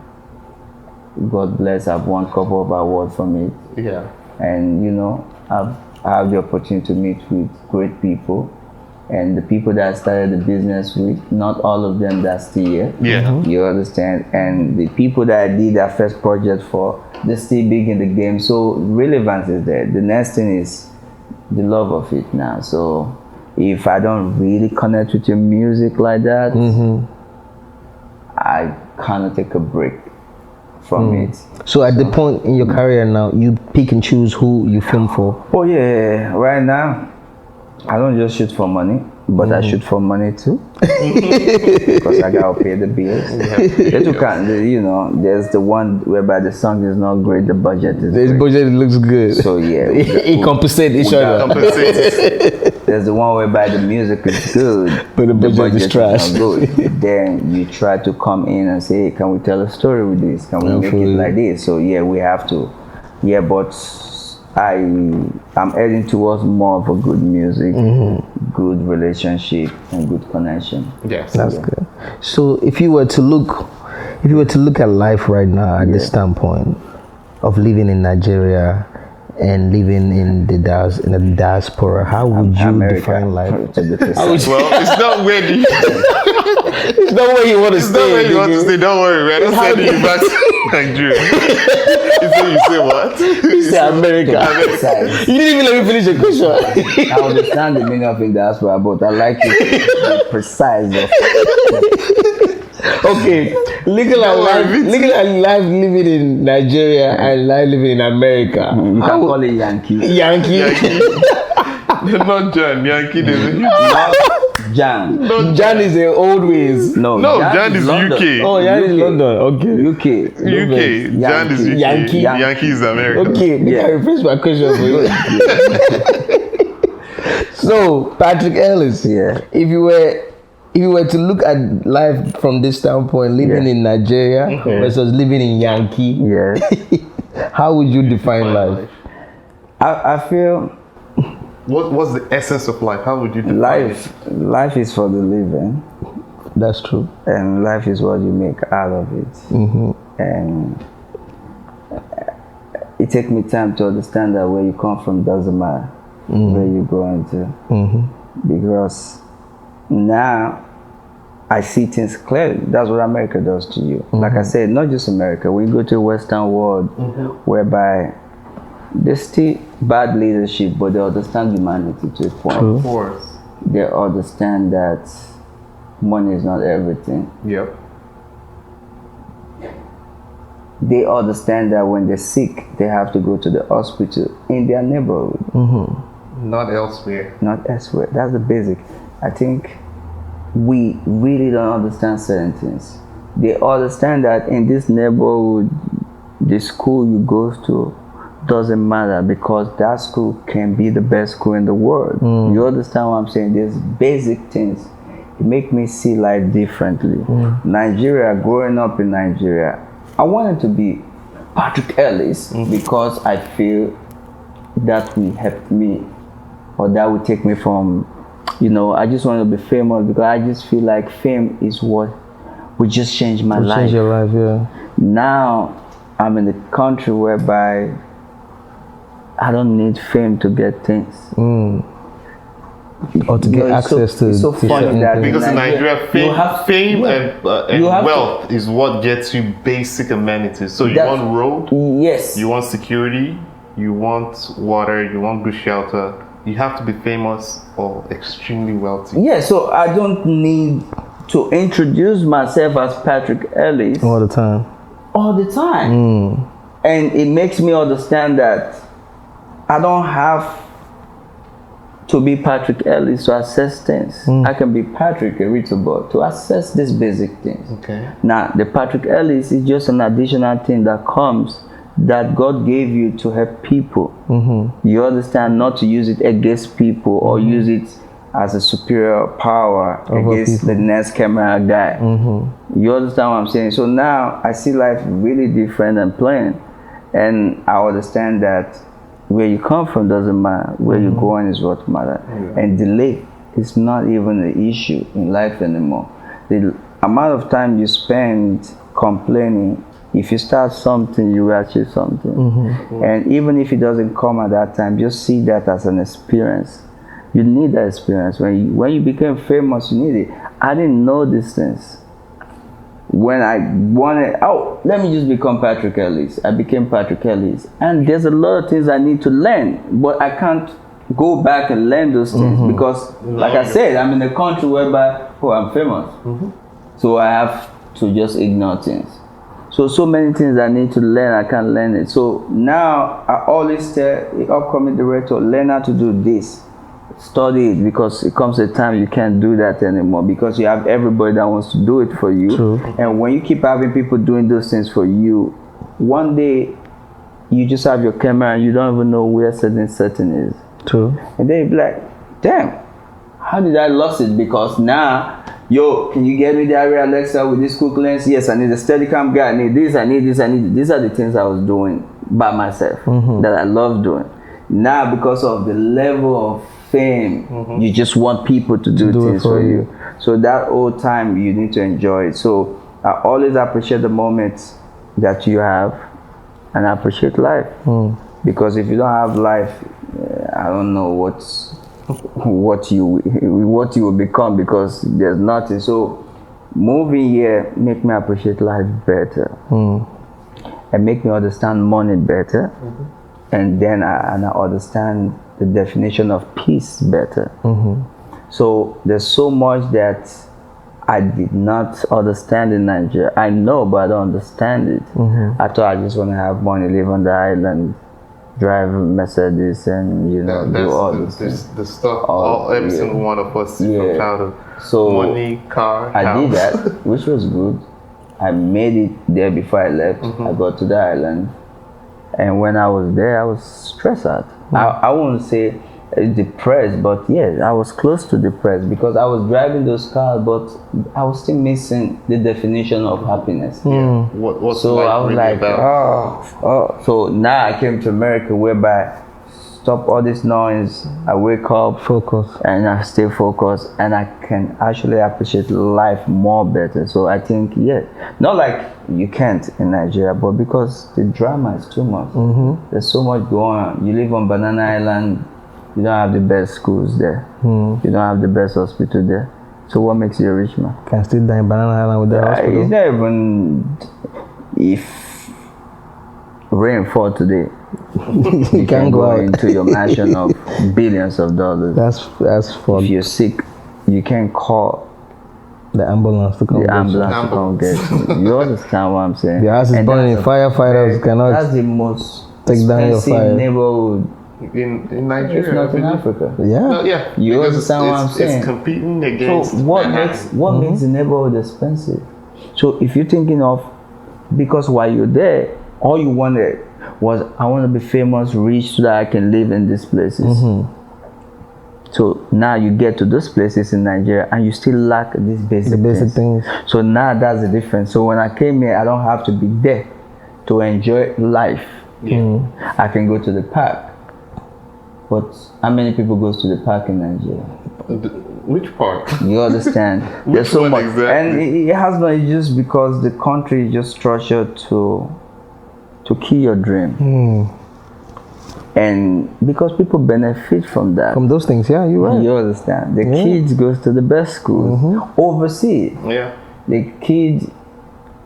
God bless, I've won a couple of awards from it. Yeah. And you know, I have the opportunity to meet with great people. And the people that I started the business with, not all of them that's still here. Yeah. You understand? And the people that I did that first project for, they're still big in the game. So relevance is there. The next thing is the love of it now. So if I don't really connect with your music like that, I kind of take a break from it. So at the point in your career now, you pick and choose who you film for? Oh yeah, right now, I don't just shoot for money, but I shoot for money too. Because I gotta pay the bills. You know, there's the one whereby the song is not great, the budget is This great. budget looks good. So yeah. It compensates each other. There's the one whereby the music is good, but the budget is trash. Not good. Then you try to come in and say, hey, can we tell a story with this? Can we make it like this? So yeah, we have to. Yeah, but I'm heading towards more of a good music, good relationship, and good connection. Yes, that's good. So if you were to look at life right now at this standpoint of living in Nigeria and living in the diaspora, how would you define life? Well, it's not where it's not where you want to stay. It's not where you want to stay. Don't worry, we're not sending you back to Nigeria. You say what? You say America. You didn't even let me finish the question. I understand the meaning of in diaspora, but I like it to be precise. Okay, looking at life living in Nigeria and life living in America. You can call it Yankee. Not John. Yankee is Jan. Jan is the old ways. No, Jan is London. UK. Oh, Jan is London. Okay. UK. Jan is UK. Yankee is America. Okay, you can rephrase my question for you. So, Patrick Elis, if you were to look at life from this standpoint, living in Nigeria versus living in Yankee, how would you define life? I feel. What's the essence of life? How would you define it? Life is for the living. That's true. And life is what you make out of it. And it takes me time to understand that where you come from doesn't matter where you go into. Because now I see things clearly. That's what America does to you. Like I said, not just America. When you go to the Western world, whereby there's still bad leadership, but they understand humanity to a point. Of course. They understand that money is not everything. Yep. They understand that when they're sick, they have to go to the hospital in their neighborhood. Not elsewhere. Not elsewhere. That's the basic. I think we really don't understand certain things. They understand that in this neighborhood, the school you go to doesn't matter, because that school can be the best school in the world. You understand what I'm saying? There's basic things. It make me see life differently. Nigeria, growing up in Nigeria, I wanted to be Patrick Elis because I feel that will help me, or that will take me from, I just want to be famous because I just feel like fame is what will just change my life. Change your life, yeah. Now I'm in a country whereby I don't need fame to get things. Or to get access to. It's so funny that because in Nigeria, fame and wealth is what gets you basic amenities. So you want road, yes. You want security, you want water, you want good shelter. You have to be famous or extremely wealthy. Yeah, so I don't need to introduce myself as Patrick Elis all the time. And it makes me understand that I don't have to be Patrick Elis to assess things. I can be Patrick Eritable to assess these basic things. Okay. Now, the Patrick Elis is just an additional thing that comes that God gave you to help people. You understand, not to use it against people or use it as a superior power against people. The next camera guy. You understand what I'm saying? So now I see life really different and plain, and I understand that where you come from doesn't matter. Where you're going is what matters. And delay is not even an issue in life anymore. The amount of time you spend complaining, if you start something, you will achieve something. And even if it doesn't come at that time, just see that as an experience. You need that experience. When you became famous, you need it. I didn't know these things. When I wanted, let me just become Patrick Elis. I became Patrick Elis. And there's a lot of things I need to learn, but I can't go back and learn those things because, like I said, I'm in a country whereby, I'm famous. So I have to just ignore things. So many things I need to learn, I can't learn it. So now I always tell the upcoming director, learn how to do this. Study it, because it comes a time you can't do that anymore because you have everybody that wants to do it for you. True. And when you keep having people doing those things for you, one day you just have your camera and you don't even know where certain is. True. And then you be like, damn, how did I lose it? Because now, can you get me the Arri Alexa with this quick lens? Yes, I need a Steadicam guy, I need this, I need this, I need this. These are the things I was doing by myself that I love doing. Now, because of the level of fame, you just want people to do things for you. So that whole time you need to enjoy it. So I always appreciate the moments that you have, and I appreciate life. Because if you don't have life, I don't know what you will become, because there's nothing. So moving here make me appreciate life better, and make me understand money better, and then I understand the definition of peace better. So there's so much that I did not understand in Nigeria. I know, but I don't understand it. I thought I just want to have money, live on the island, drive a Mercedes, and do all this. The stuff every single one of us see from childhood. So money, car, I house. did that, which was good. I made it there before I left. I got to the island, and when I was there, I was stressed out. I won't say depressed, but I was close to depressed because I was driving those cars, but I was still missing the definition of happiness. What's so life I was really like, about? So now I came to America, whereby stop all this noise. I wake up, focus, and I stay focused, and I can actually appreciate life more better. So I think, not like you can't in Nigeria, but because the drama is too much. There's so much going on. You live on Banana Island, you don't have the best schools there. You don't have the best hospital there. So what makes you a rich man? Can still die in Banana Island with the hospital. It's not even, if rain fall today, you can go into your mansion of billions of dollars. That's for. If you're sick, you can call the ambulance to come. The ambulance to come get you. You understand what I'm saying? The house is burning. Firefighters cannot. That's the most take down your fire. Neighborhood in Nigeria, if not in Africa. You understand what I'm saying? It's competing against. So what makes the neighborhood expensive? So if you're thinking of, because while you're there, all you wanted was, I want to be famous, rich, so that I can live in these places. So now you get to those places in Nigeria and you still lack these basic things. So now that's the difference. So when I came here, I don't have to be there to enjoy life. I can go to the park. But how many people goes to the park in Nigeria? Which part? You understand? There's so much. Exactly? And it has not, it's just because the country is just structured to kill your dream. And because people benefit from that. From those things, yeah, you're right. You understand? The kids goes to the best schools overseas. Yeah. The kids,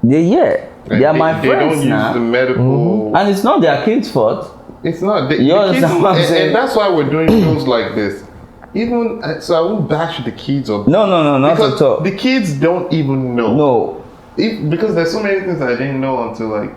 they are my friends now. They don't use the medical. And it's not their kids' fault. It's not. You understand what I'm saying? And that's why we're doing shows like this. Even so, I won't bash the kids or No, not at all. The kids don't even know. No. Because there's so many things I didn't know until like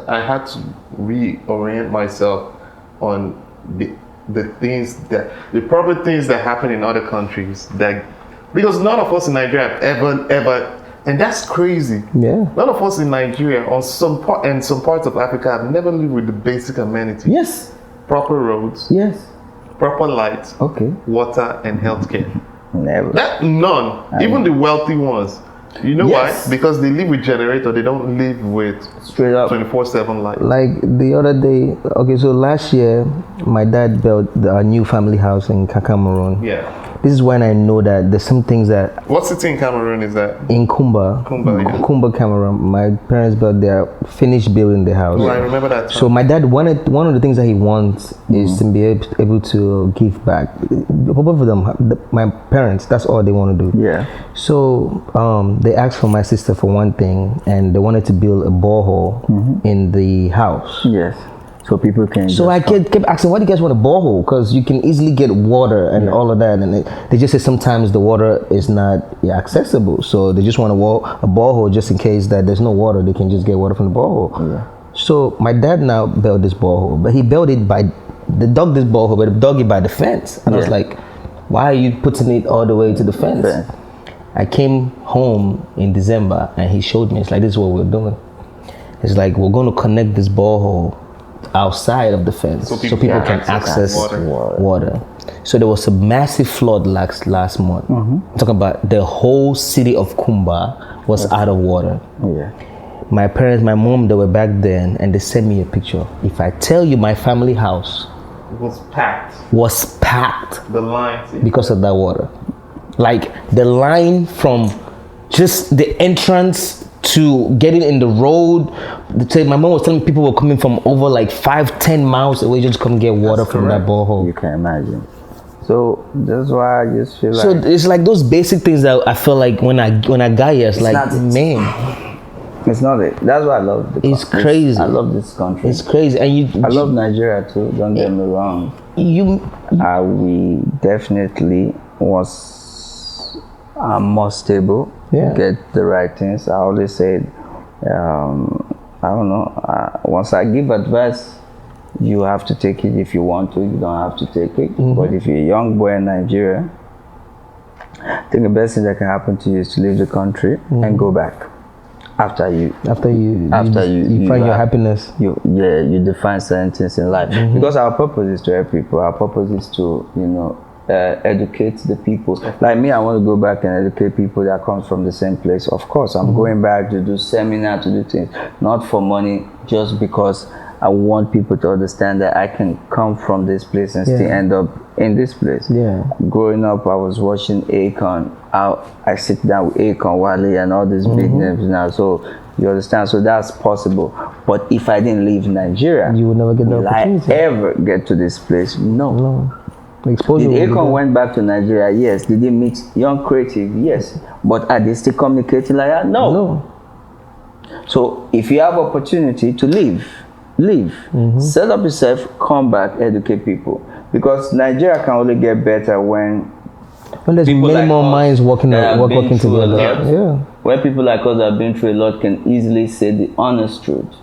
I had to reorient myself on the things that the proper things that happen in other countries, that because none of us in Nigeria have ever, and that's crazy. Yeah. None of us in Nigeria or some parts of Africa have never lived with the basic amenities. Yes. Proper roads. Yes. Proper lights. Okay. Water and healthcare. Never. None. Even the wealthy ones. You know Yes. why? Because they live with generator. They don't live with Straight up 24/7 light. Like the other day, okay, so last year, my dad built a new family house in Cameroon. Yeah. This is when I know that there's some things that What city in Cameroon is that? in Kumba, Cameroon, my parents built their finished building the house. Oh, I remember that time. So my dad wanted, one of the things that he wants is to be able to give back. Both of them, my parents, that's all they want to do. Yeah. So they asked for my sister for one thing, and they wanted to build a borehole in the house. Yes. So people can. So I kept asking, why do you guys want a borehole? Because you can easily get water and all of that. And they just say sometimes the water is not accessible. So they just want a borehole just in case that there's no water. They can just get water from the borehole. Yeah. So my dad now built this borehole, but he built it they dug this borehole, but they dug it by the fence. And I was like, why are you putting it all the way to the fence? I came home in December and he showed me, it's like, this is what we're doing. It's like, we're going to connect this borehole outside of the fence so people can access water. So there was a massive flood last month. I'm talking about the whole city of Kumba was out of water. Yeah. My parents, my mom, they were back then and they sent me a picture. If I tell you, my family house was packed. The lines because of that water. Like the line from just the entrance to getting in the road. My mom was telling me people were coming from over like 5-10 miles away just to come get water from that borehole. You can imagine. So that's why I just feel like. So it's like those basic things that I feel like when I got here, it's like, man. It's not it. That's why I love the It's crazy. I love this country. It's crazy. And I love Nigeria too, don't get me wrong. We definitely was more stable. Get the right things. I always said, I don't know. Once I give advice, you have to take it. If you want to, you don't have to take it. But if you're a young boy in Nigeria, I think the best thing that can happen to you is to leave the country and go back. After you find your happiness. You define certain things in life. Because our purpose is to help people. Our purpose is to, educate the people. Like me, I want to go back and educate people that comes from the same place. Of course, I'm going back to do seminar, to do things, not for money, just because I want people to understand that I can come from this place and still end up in this place. Yeah. Growing up, I was watching Akon. I sit down with Akon, Wale, and all these big names now. So you understand? So that's possible. But if I didn't leave Nigeria, you would never get the opportunity. Will I ever get to this place? No. Exposure. Did Akon went back to Nigeria? Yes. Did he meet young creative? Yes. But are they still communicating like that? No. So if you have opportunity to leave. Set up yourself, come back, educate people. Because Nigeria can only get better when there's many more minds working together. Yeah. When people like us that have been through a lot can easily say the honest truth.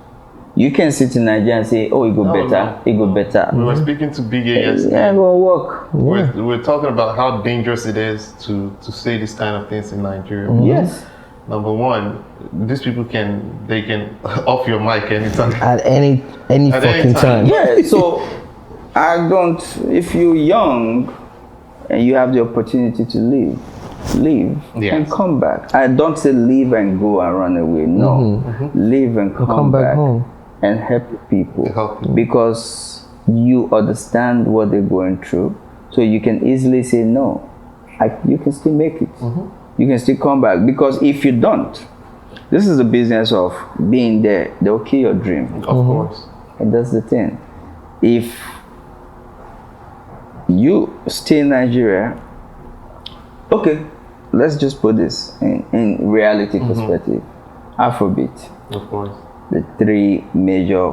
You can sit in Nigeria and say, oh, it go better. We were speaking to Big A yesterday. Yeah, it will work. We're talking about how dangerous it is to say these kind of things in Nigeria. Yes. Number one, these people can off your mic anytime. At any fucking time. Yeah, so if you're young, and you have the opportunity to leave Yes. and come back. I don't say leave and go and run away. No, leave and come back home and help people, because you understand what they're going through, so you can easily say no. You can still make it. You can still come back, because if you don't, this is the business of being there. They'll kill your dream. Of course. And that's the thing. If you stay in Nigeria, okay, let's just put this in reality perspective. Afrobeat. Of course. The three major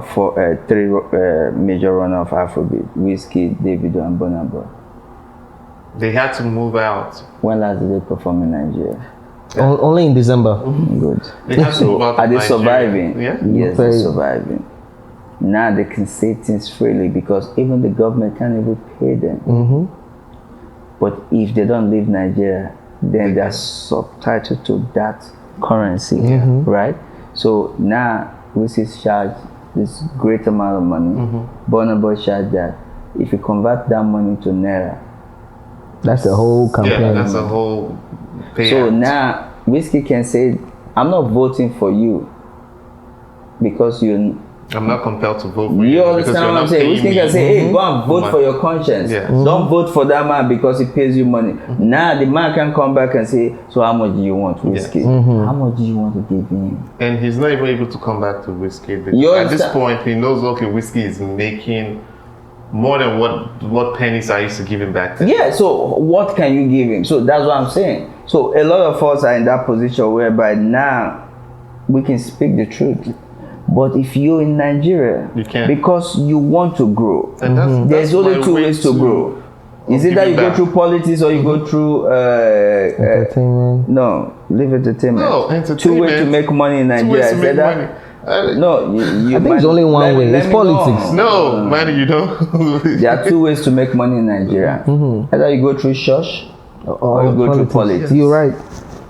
runner of Afrobeat: Whiskey, Davido, and Burna Boy. They had to move out. When last did they perform in Nigeria? Only in December. Good. They had to move out. Are they Nigeria. surviving? Yeah. Yes, they're surviving. Now they can say things freely, because even the government can't even pay them. But if they don't leave Nigeria, then they're subtitled to that currency, right? So now Whiskey charge this great amount of money. Burna Boy charge that. If you convert that money to Naira, that's the whole campaign. Yeah, that's a whole payout. So now Whiskey can say, I'm not voting for you because I'm not compelled to vote for you. You understand what I'm saying? Whiskey can say, hey, go and vote for your conscience. Yeah. Don't vote for that man because he pays you money. Now the man can come back and say, so how much do you want, Whiskey? How much do you want to give him? And he's not even able to come back to Whiskey. At this point, he knows, okay, Whiskey is making more than what pennies I used to give him back then. Yeah, so what can you give him? So that's what I'm saying. So a lot of us are in that position whereby now we can speak the truth. But if you're in Nigeria, you can't, because you want to grow, and there's only two ways to grow. Is it that you go through politics or you go through entertainment? No, leave entertainment. No, entertainment. Two ways to make money in Nigeria. Two ways to make money. No, I think it's only one way. It's politics. No, man, you don't. There are two ways to make money in Nigeria. Either you go through church or you go through politics. You're right.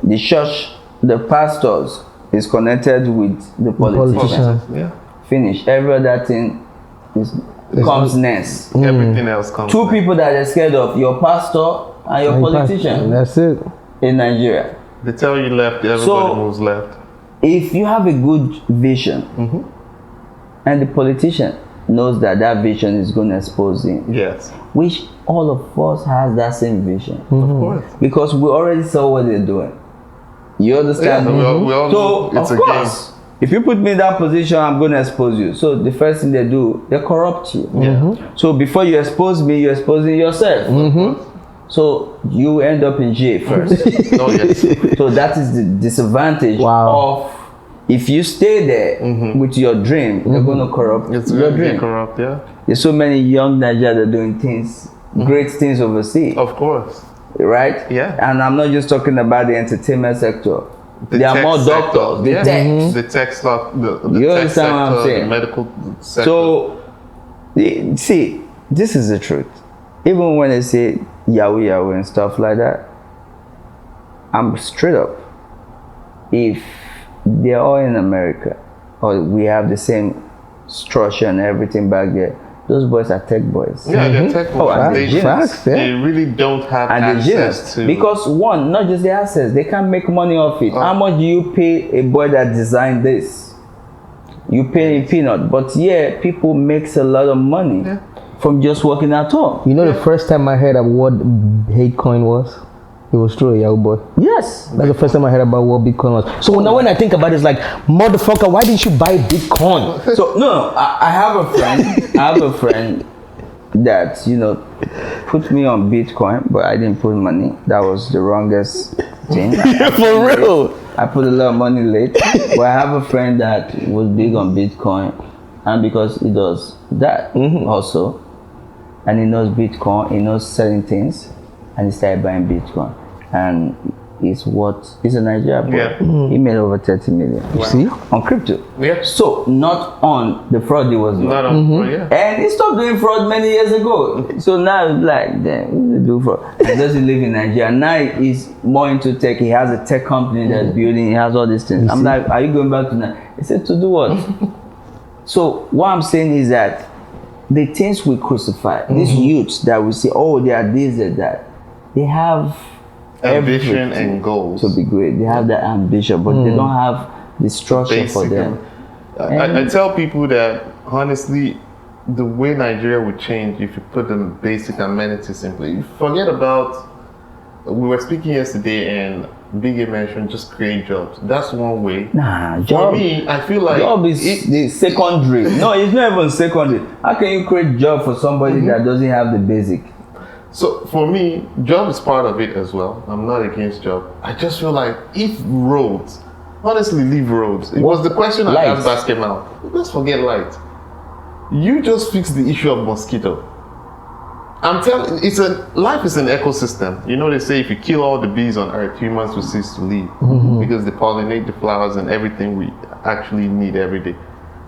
The church, the pastors, is connected with the politicians. Yeah. Finish. Every other thing comes next. Everything else comes. Two people that are scared of: your pastor and your politician. That's it. In Nigeria. They tell you left, everybody moves left. If you have a good vision, and the politician knows that vision is going to expose him, yes, which all of us has that same vision, of course, because we already saw what they're doing. You understand? Yeah, we all so it's of course, if you put me in that position, I'm going to expose you. So the first thing they do, they corrupt you. So before you expose me, you're exposing yourself. So you end up in jail first. Oh, yes. So that is the disadvantage of if you stay there with your dream, they're going to corrupt your dream. Corrupt, yeah. There's so many young Nigerians that are doing things, great things overseas. Of course. Right? Yeah. And I'm not just talking about the entertainment sector. There are more doctors. The tech stock, the you tech understand sector, what I'm saying? the medical sector. So, see, this is the truth. Even when they say Yahoo and stuff like that, I'm straight up. If they're all in America, or we have the same structure and everything back there, those boys are tech boys. Yeah, they're tech boys. They really don't have access to... Because one, not just the access, they can't make money off it. How much do you pay a boy that designed this? You pay a peanut, but yeah, people makes a lot of money from just working at home. You know, the first time I heard of what Bitcoin was, it was through a Yahoo boy. Yes. That's the first time I heard about what Bitcoin was. So now when I think about it, it's like, motherfucker, why didn't you buy Bitcoin? So no, I have a friend. That put me on Bitcoin, but I didn't put money. That was the wrongest thing. For real. I put a lot of money late. But I have a friend that was big on Bitcoin, and because he does that also, and he knows Bitcoin, he knows selling things, and he started buying Bitcoin, and he's a Nigerian boy. Yeah. He made over 30 million. You see? On crypto. Yeah. So not on the fraud he was doing. Not on And he stopped doing fraud many years ago. So now it's like, damn, do fraud. He doesn't live in Nigeria. Now he's more into tech. He has a tech company that's building. He has all these things. I'm like, are you going back to Nigeria? He said, to do what? So what I'm saying is that the things we crucify, these youths that we say, oh, they are this, they are that, they have ambition and goals to be great. They have that ambition, but they don't have the structure for them. I tell people that honestly, the way Nigeria would change if you put the basic amenities in place. Forget about. We were speaking yesterday, and Biggie mentioned just create jobs. That's one way. Nah, for me, I feel like job is the secondary. No, it's not even secondary. How can you create job for somebody that doesn't have the basic? So for me, job is part of it as well. I'm not against job. I just feel like if roads, honestly, leave roads. It was the question I asked basketball. Let's forget light. You just fix the issue of mosquito. I'm telling life is an ecosystem. You know, they say if you kill all the bees on earth, humans will cease to live because they pollinate the flowers and everything we actually need every day.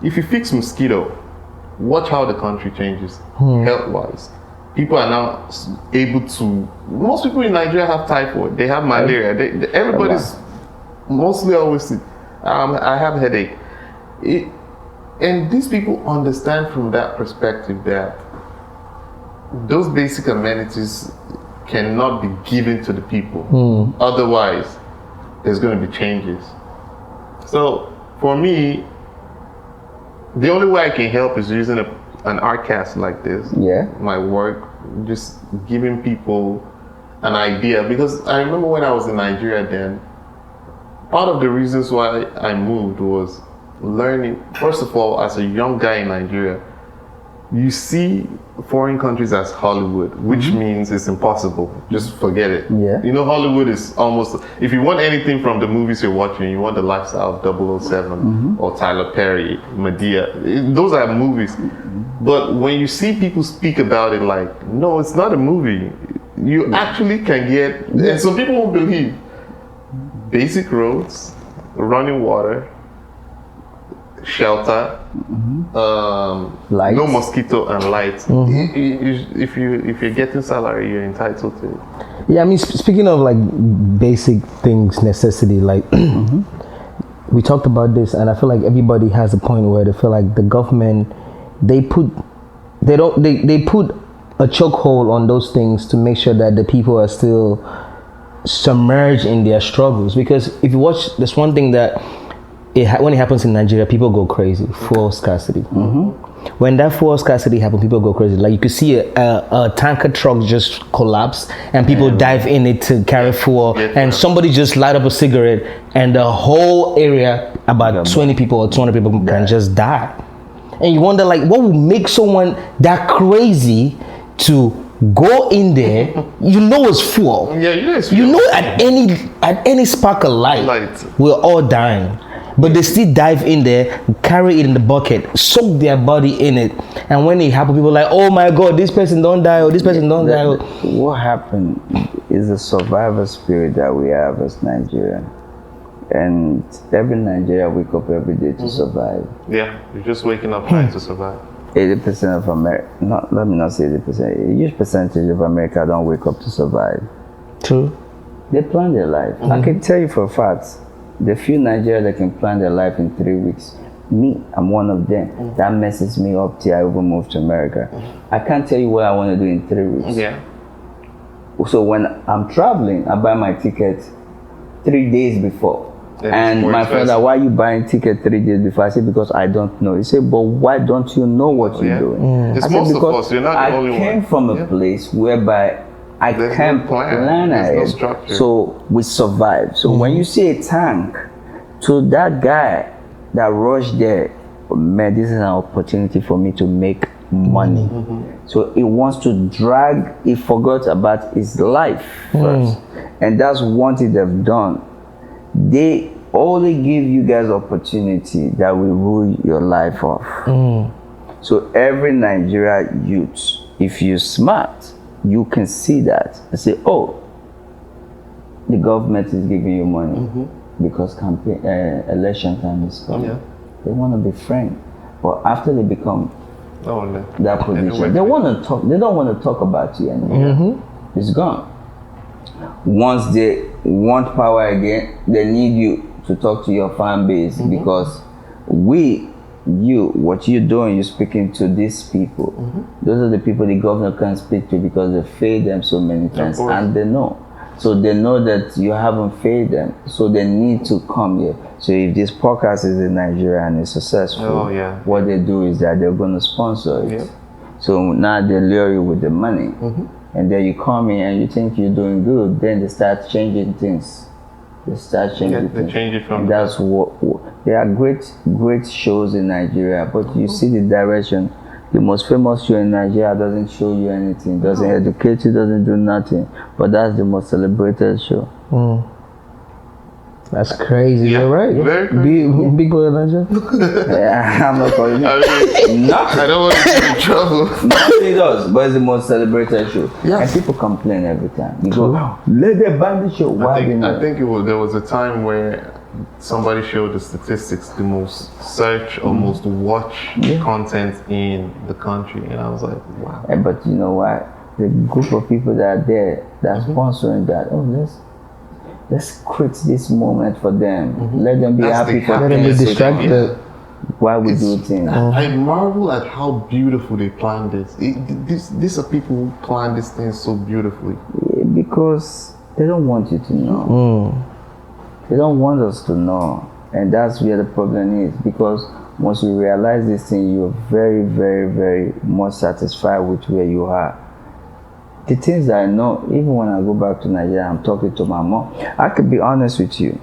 If you fix mosquito, watch how the country changes health-wise. People are now able to. Most people in Nigeria have typhoid. They have malaria. Everybody's mostly always. I have a headache. And these people understand from that perspective that those basic amenities cannot be given to the people. Otherwise, there's going to be changes. So for me, the only way I can help is using an ArtCast like this. Yeah. My work, just giving people an idea. Because I remember when I was in Nigeria then, part of the reasons why I moved was learning. First of all, as a young guy in Nigeria, you see foreign countries as Hollywood, which means it's impossible. Just forget it. Yeah. You know, Hollywood is almost, if you want anything from the movies you're watching, you want the lifestyle of 007 or Tyler Perry, Medea, those are movies. But when you see people speak about it like, no, it's not a movie. You actually can get, and some people won't believe, basic roads, running water, shelter, no mosquito and light. If you're getting salary, you're entitled to it. Yeah, I mean, speaking of like basic things, necessity, like we talked about this, and I feel like everybody has a point where they feel like the government they put a chokehold on those things to make sure that the people are still submerged in their struggles. Because if you watch, there's one thing that when it happens in Nigeria, people go crazy. Fuel scarcity. When that fuel scarcity happens, people go crazy. Like you could see a tanker truck just collapse, and people dive in it to carry fuel, and somebody just light up a cigarette, and the whole area, about 20 people or 200 people, can just die. And you wonder, like, what would make someone that crazy to go in there? You know it's fuel. Yeah, it's fuel. You know at any spark of light, we're all dying. But they still dive in there, carry it in the bucket, soak their body in it. And when it happens, people are like, oh my God, this person don't die, or this person don't die. What happened is a survivor spirit that we have as Nigerians. And every Nigerian wake up every day to survive. Yeah, you're just waking up trying to survive. 80% of America, let me not say 80%, a huge percentage of America don't wake up to survive. True. They plan their life. I can tell you for a fact, the few Nigerians that can plan their life in 3 weeks, me, I'm one of them. That messes me up till I even move to America. I can't tell you what I want to do in 3 weeks. Yeah. So when I'm traveling, I buy my ticket 3 days before. And my friend, why are you buying ticket 3 days before? I said, because I don't know. He said, but why don't you know what you're doing? It's I said, most because of us, you're not the only one. I came from a place whereby I can't plan ahead. No structure. So we survive. So when you see a tank, to that guy that rushed there, man, this is an opportunity for me to make money. So he wants to drag, he forgot about his life first. And that's one thing they've done. They only give you guys opportunity that will rule your life off. So every Nigeria youth, if you're smart, you can see that and say, oh, the government is giving you money because campaign election time is coming. They want to be friends, but after they become that position, they want to talk. They don't want to talk about you anymore. It's gone. Once they want power again, they need you to talk to your fan base because we what you're doing, you're speaking to these people. Those are the people the governor can speak to because they failed them so many times, and they know. So they know that you haven't failed them, so they need to come here. So if this podcast is in Nigeria and it's successful, what they do is that they're going to sponsor it. So now they lure you with the money, and then you come in and you think you're doing good. Then they start changing things. They start changing things. Change it from. And that's what there are great shows in Nigeria, but you see the direction. The most famous show in Nigeria doesn't show you anything, doesn't educate you, doesn't do nothing. But that's the most celebrated show. That's crazy. You're right. Very crazy. Big boy in Nigeria. I'm not calling it. I don't want to get in trouble. Nothing does, but it's the most celebrated show. And people complain every time. You go, let them ban the show. Why? I think there was a time where somebody showed the statistics, the most search or most watch content in the country, and I was like, wow. But you know what? The group of people that are there that's sponsoring that, let's create this moment for them. Let them be happy for them. Let them be distracted. Why we do things. I marvel at how beautiful they plan this. These are people who plan these things so beautifully. Because they don't want you to know. They don't want us to know. And that's where the problem is. Because once you realize this thing, you're very, very, very much satisfied with where you are. The things that I know, even when I go back to Nigeria, I'm talking to my mom. I could be honest with you.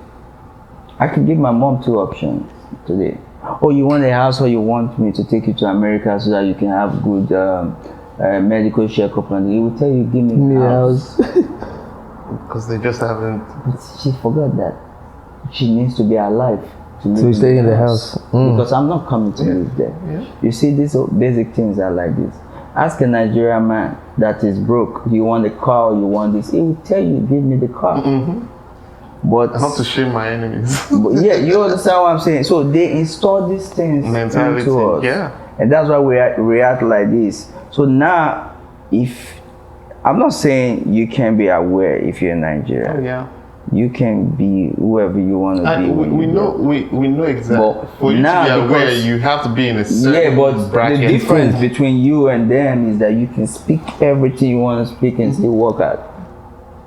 I could give my mom 2 options today. Oh, you want a house, or you want me to take you to America so that you can have good medical checkup, and he will tell you, give me a house. Because they just haven't. But she forgot that she needs to be alive to live. So you stay in the house. Because I'm not coming to live there. You see, these basic things are like this. Ask a Nigerian man that is broke, you want a car, or you want this, he will tell you, give me the car. But I have to shame my enemies. But you understand what I'm saying? So they install these things into us. And that's why we react like this. So now, if I'm not saying you can be aware if you're in Nigeria. You can be whoever you want to be. We know exactly. But for you to be aware, you have to be in a certain bracket. The difference between you and them is that you can speak everything you want to speak and still work out.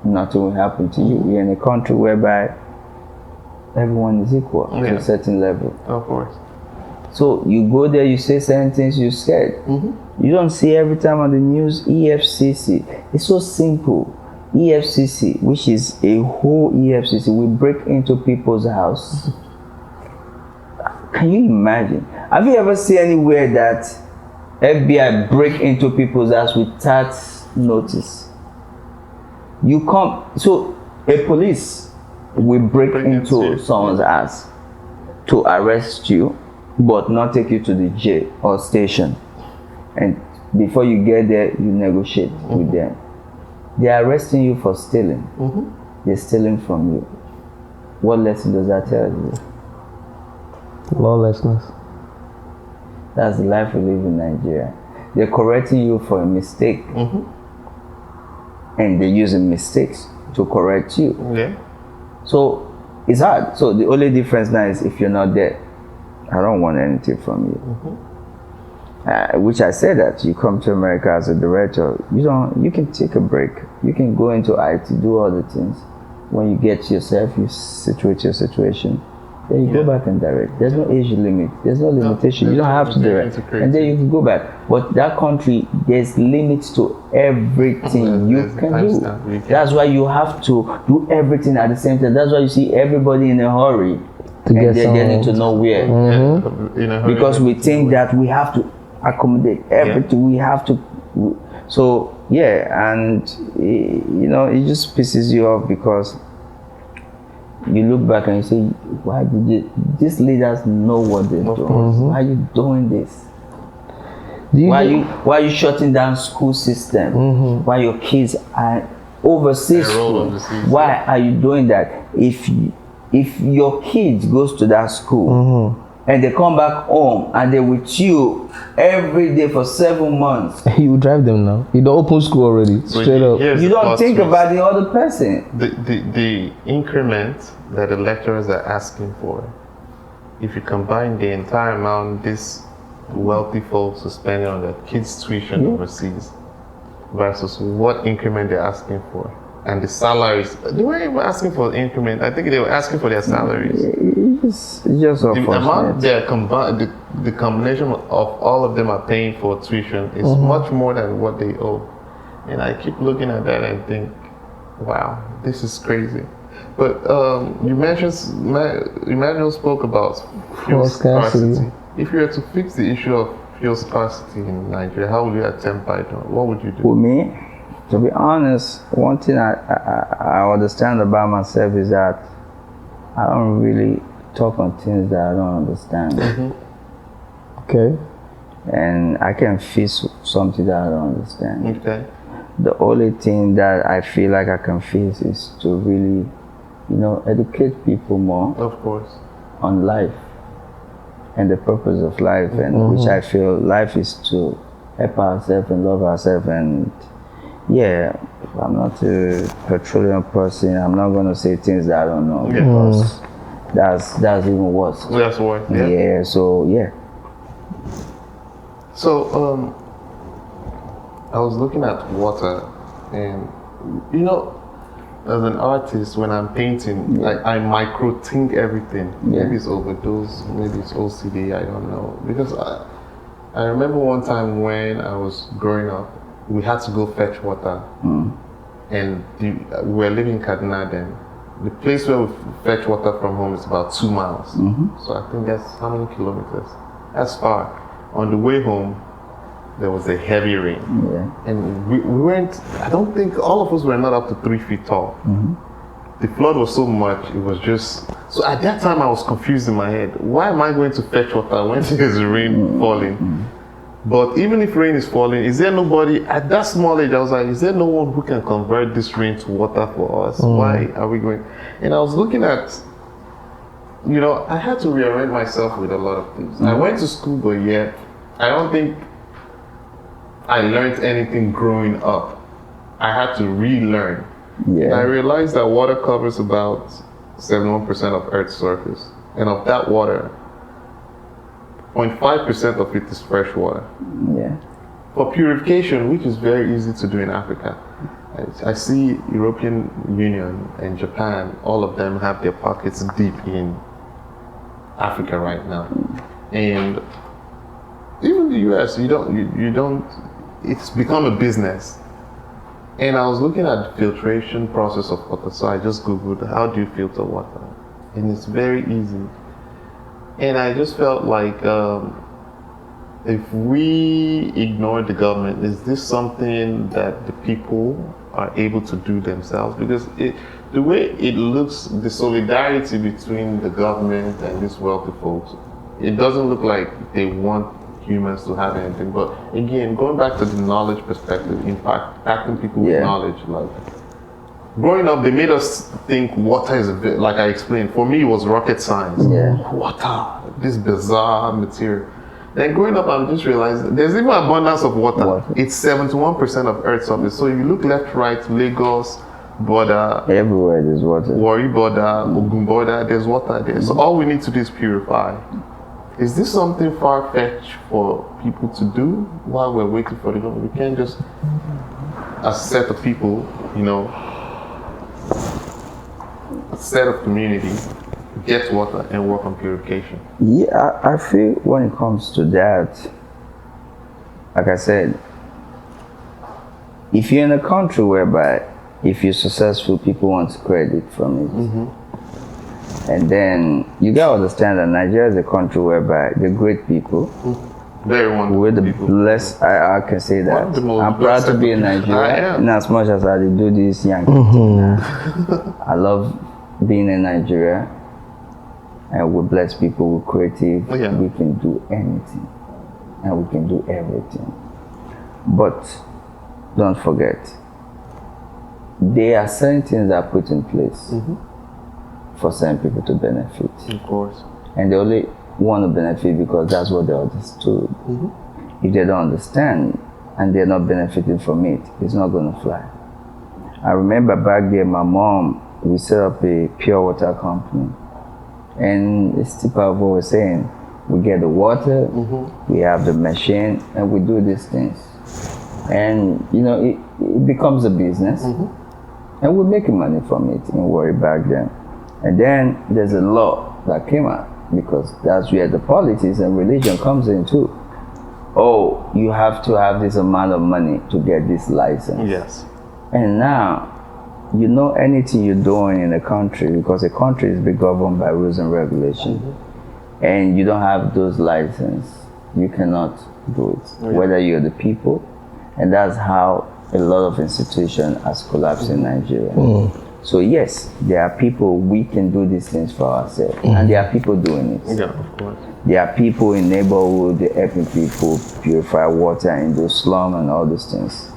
Nothing will happen to you. We're in a country whereby everyone is equal to a certain level. Of course. So you go there, you say certain things, you're scared. You don't see every time on the news EFCC. It's so simple. EFCC, which is a whole EFCC, will break into people's house. Can you imagine? Have you ever seen anywhere that FBI break into people's house without notice? You come, so a police will break into someone's house to arrest you, but not take you to the jail or station. And before you get there, you negotiate with them. They are arresting you for stealing. They're stealing from you. What lesson does that tell you? Lawlessness. That's the life we live in Nigeria. They're correcting you for a mistake. And they're using mistakes to correct you. So it's hard. So the only difference now is if you're not there, I don't want anything from you. Which I said that you come to America as a director, you can take a break. You can go into IT, do all the things. When you get yourself, you situate your situation. Then you go back and direct. There's no age limit. There's no limitation. You don't have to direct. And then you can go back. But that country, there's limits to everything you can do. That's why you have to do everything at the same time. That's why you see everybody in a hurry. And they're getting to nowhere. Because we think that we have to accommodate everything. We have to. So, and it just pisses you off because you look back and you say, why did these leaders know what they're doing? Why are you doing this? Why are you shutting down school system? Why your kids are overseas school? Why are you doing that? If your kids goes to that school and they come back home and they're with you every day for 7 months, you drive them now. You don't open school already. So straight up. You don't think about the other person. The increment that the lecturers are asking for if you combine the entire amount these wealthy folks are spending on their kids' tuition overseas versus what increment they're asking for, and the salaries, they weren't even asking for increment. I think they were asking for their salaries. It's just The amount they're combined, the combination of all of them are paying for tuition is much more than what they owe. And I keep looking at that and think, wow, this is crazy. But you mentioned, Emmanuel spoke about fuel scarcity. If you were to fix the issue of fuel scarcity in Nigeria, how would you attempt by doing? What would you do? For me, to be honest, one thing I understand about myself is that I don't really talk on things that I don't understand. Okay. And I can fix something that I don't understand. Okay. The only thing that I feel like I can fix is to really, educate people more. Of course. On life and the purpose of life, and which I feel life is to help ourselves and love ourselves. And I'm not a petroleum person. I'm not going to say things that I don't know, because that's even worse. That's worse. Yeah. So I was looking at water, and as an artist, when I'm painting, I micro think everything. Maybe it's overdose, maybe it's OCD, I don't know. Because I remember one time when I was growing up, we had to go fetch water, and we were living in Kaduna then. The place where we fetch water from home is about 2 miles. So I think that's how many kilometers? That's far. On the way home, there was a heavy rain. And we weren't, I don't think all of us were not up to 3 feet tall. The flood was so much, it was just, so at that time I was confused in my head. Why am I going to fetch water when there's rain falling? But even if rain is falling, is there nobody, at that small age I was like, is there no one who can convert this rain to water for us? Why are we going? And I was looking at, I had to rearrange myself with a lot of things. I went to school, but yet I don't think I learned anything growing up. I had to relearn. I realized that water covers about 71% of Earth's surface. And of that water, 0.5% of it is fresh water. For purification, which is very easy to do in Africa, I see European Union and Japan, all of them have their pockets deep in Africa right now. And even the US, you don't, it's become a business. And I was looking at the filtration process of water, so I just Googled, how do you filter water? And it's very easy. And I just felt like, if we ignore the government, is this something that the people are able to do themselves? Because the way it looks, the solidarity between the government and these wealthy folks, it doesn't look like they want humans to have anything. But again, going back to the knowledge perspective, impacting people with knowledge, like growing up, they made us think water is a bit, like I explained, for me it was rocket science. Water, this bizarre material. Then growing up, I'm just realizing there's even abundance of water. It's 71% of Earth's surface. So if you look left, right, Lagos border, everywhere there's water. Warri border, Ogun border, there's water there. So all we need to do is purify. Is this something far-fetched for people to do while we're waiting for the government? We can't just, as a set of people, a set of community, get water and work on purification. I feel when it comes to that, like I said, if you're in a country whereby if you're successful, people want credit from it. And then you gotta understand that Nigeria is a country whereby the great people, very wonderful, we're the people. blessed. I can say that. I'm proud to be in Nigeria. In as much as I do this Yankee thing, I love being in Nigeria. And we're blessed people, we're creative, we can do anything, and we can do everything. But don't forget, there are certain things that are put in place for certain people to benefit. Of course. And they only want to benefit because that's what they understood. If they don't understand and they're not benefiting from it, it's not going to fly. I remember back there, my mom, we set up a pure water company. And it's typical of what we're saying. We get the water, we have the machine, and we do these things. And it becomes a business, and we're making money from it in Warri back then. And then there's a law that came out, because that's where the politics and religion comes in too. Oh, you have to have this amount of money to get this license. Yes. And now, anything you're doing in a country, because a country is governed by rules and regulations, and you don't have those licenses, you cannot do it, whether you're the people. And that's how a lot of institutions has collapsed in Nigeria. So yes, there are people, we can do these things for ourselves, and there are people doing it. Yeah, of course. There are people in neighborhood, they're helping people purify water in those slums and all these things.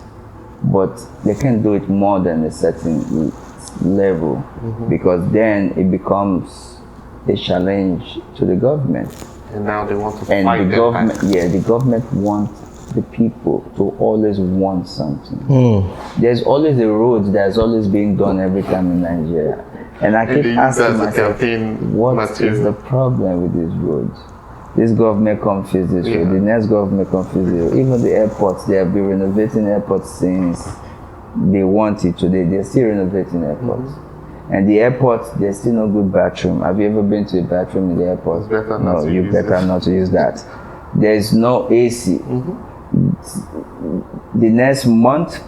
But they can't do it more than a certain level, because then it becomes a challenge to the government. And now they want to and fight the government. Yeah, the government wants the people to always want something. There's always a road that's always being done every time in Nigeria. And I keep asking myself, what is the problem with these roads? This government can fix this road, the next government can fix it. Even the airports, they have been renovating airports since they want it today. They're still renovating airports. And the airports, there's still no good bathroom. Have you ever been to a bathroom in the airport? No, you better not to use that. There's no AC. The next month,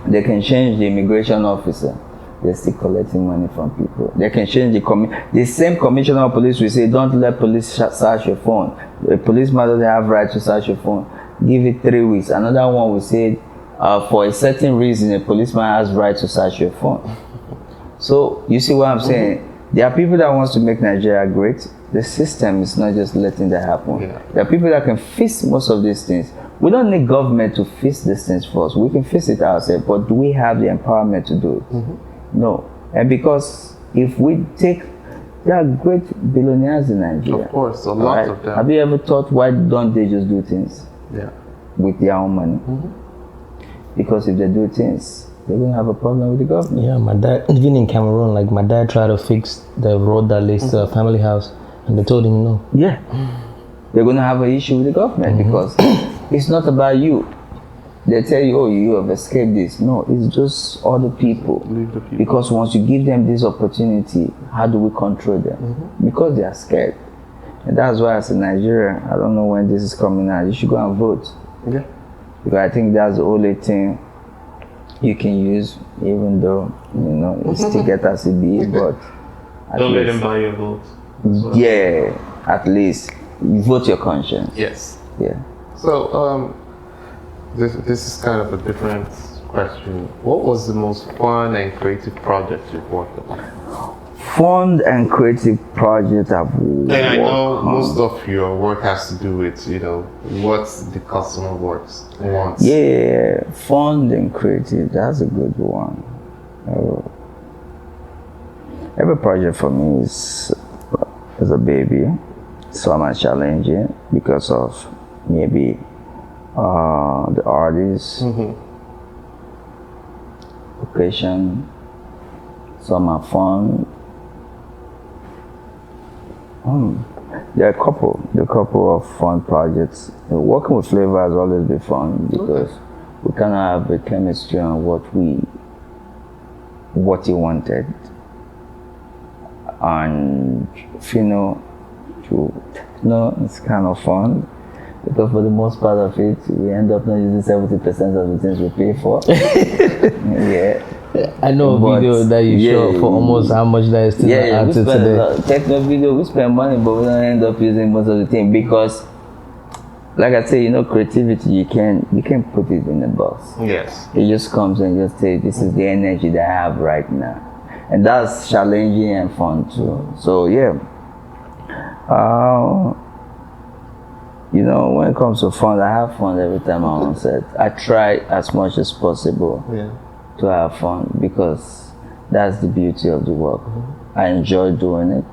they can change the immigration officer. They're still collecting money from people. They can change the same commissioner of police will say, don't let police search your phone. The policeman doesn't have right to search your phone. Give it 3 weeks. Another one will say, for a certain reason, a policeman has right to search your phone. So you see what I'm saying? There are people that wants to make Nigeria great. The system is not just letting that happen. There are people that can fix most of these things. We don't need government to fix these things for us. We can fix it ourselves, but do we have the empowerment to do it? No. And because if we take, there are great billionaires in Nigeria. Of course, a lot of them. Have you ever thought, why don't they just do things with their own money? Because if they do things, they're going to have a problem with the government. Yeah, my dad, even in Cameroon, like my dad tried to fix the road that leads to a family house, and they told him no. Yeah. They're going to have an issue with the government because it's not about you. They tell you, oh, you have escaped this. No, it's just other people. Because once you give them this opportunity, how do we control them? Because they are scared. And that's why as a Nigerian, I don't know when this is coming out, you should go and vote. Yeah. Because I think that's the only thing you can use, even though, it's ticket as it be, but... Don't let them buy your vote. Yeah, at least. You vote your conscience. Yes. Yeah. So, this is kind of a different question. What was the most fun and creative project you've worked on? Fun and creative project I've worked on. And I know most of your work has to do with, what the customer wants. Yeah, fun and creative, that's a good one. Every project for me is a baby. Some are challenging because of maybe the artist, location. Some are fun. There are a couple of fun projects. Working with Flavor has always been fun because we kind of have a chemistry on what he wanted, and it's kind of fun. Because for the most part of it, we end up not using 70% of the things we pay for. I know a video that you shot for almost how much that is still out to today. Techno video, we spend money, but we don't end up using most of the thing because, like I say, creativity, you can't put it in a box. Yes. It just comes and just say, this is the energy that I have right now. And that's challenging and fun too. So yeah. When it comes to fun, I have fun every time I'm on set. I try as much as possible to have fun because that's the beauty of the work. I enjoy doing it.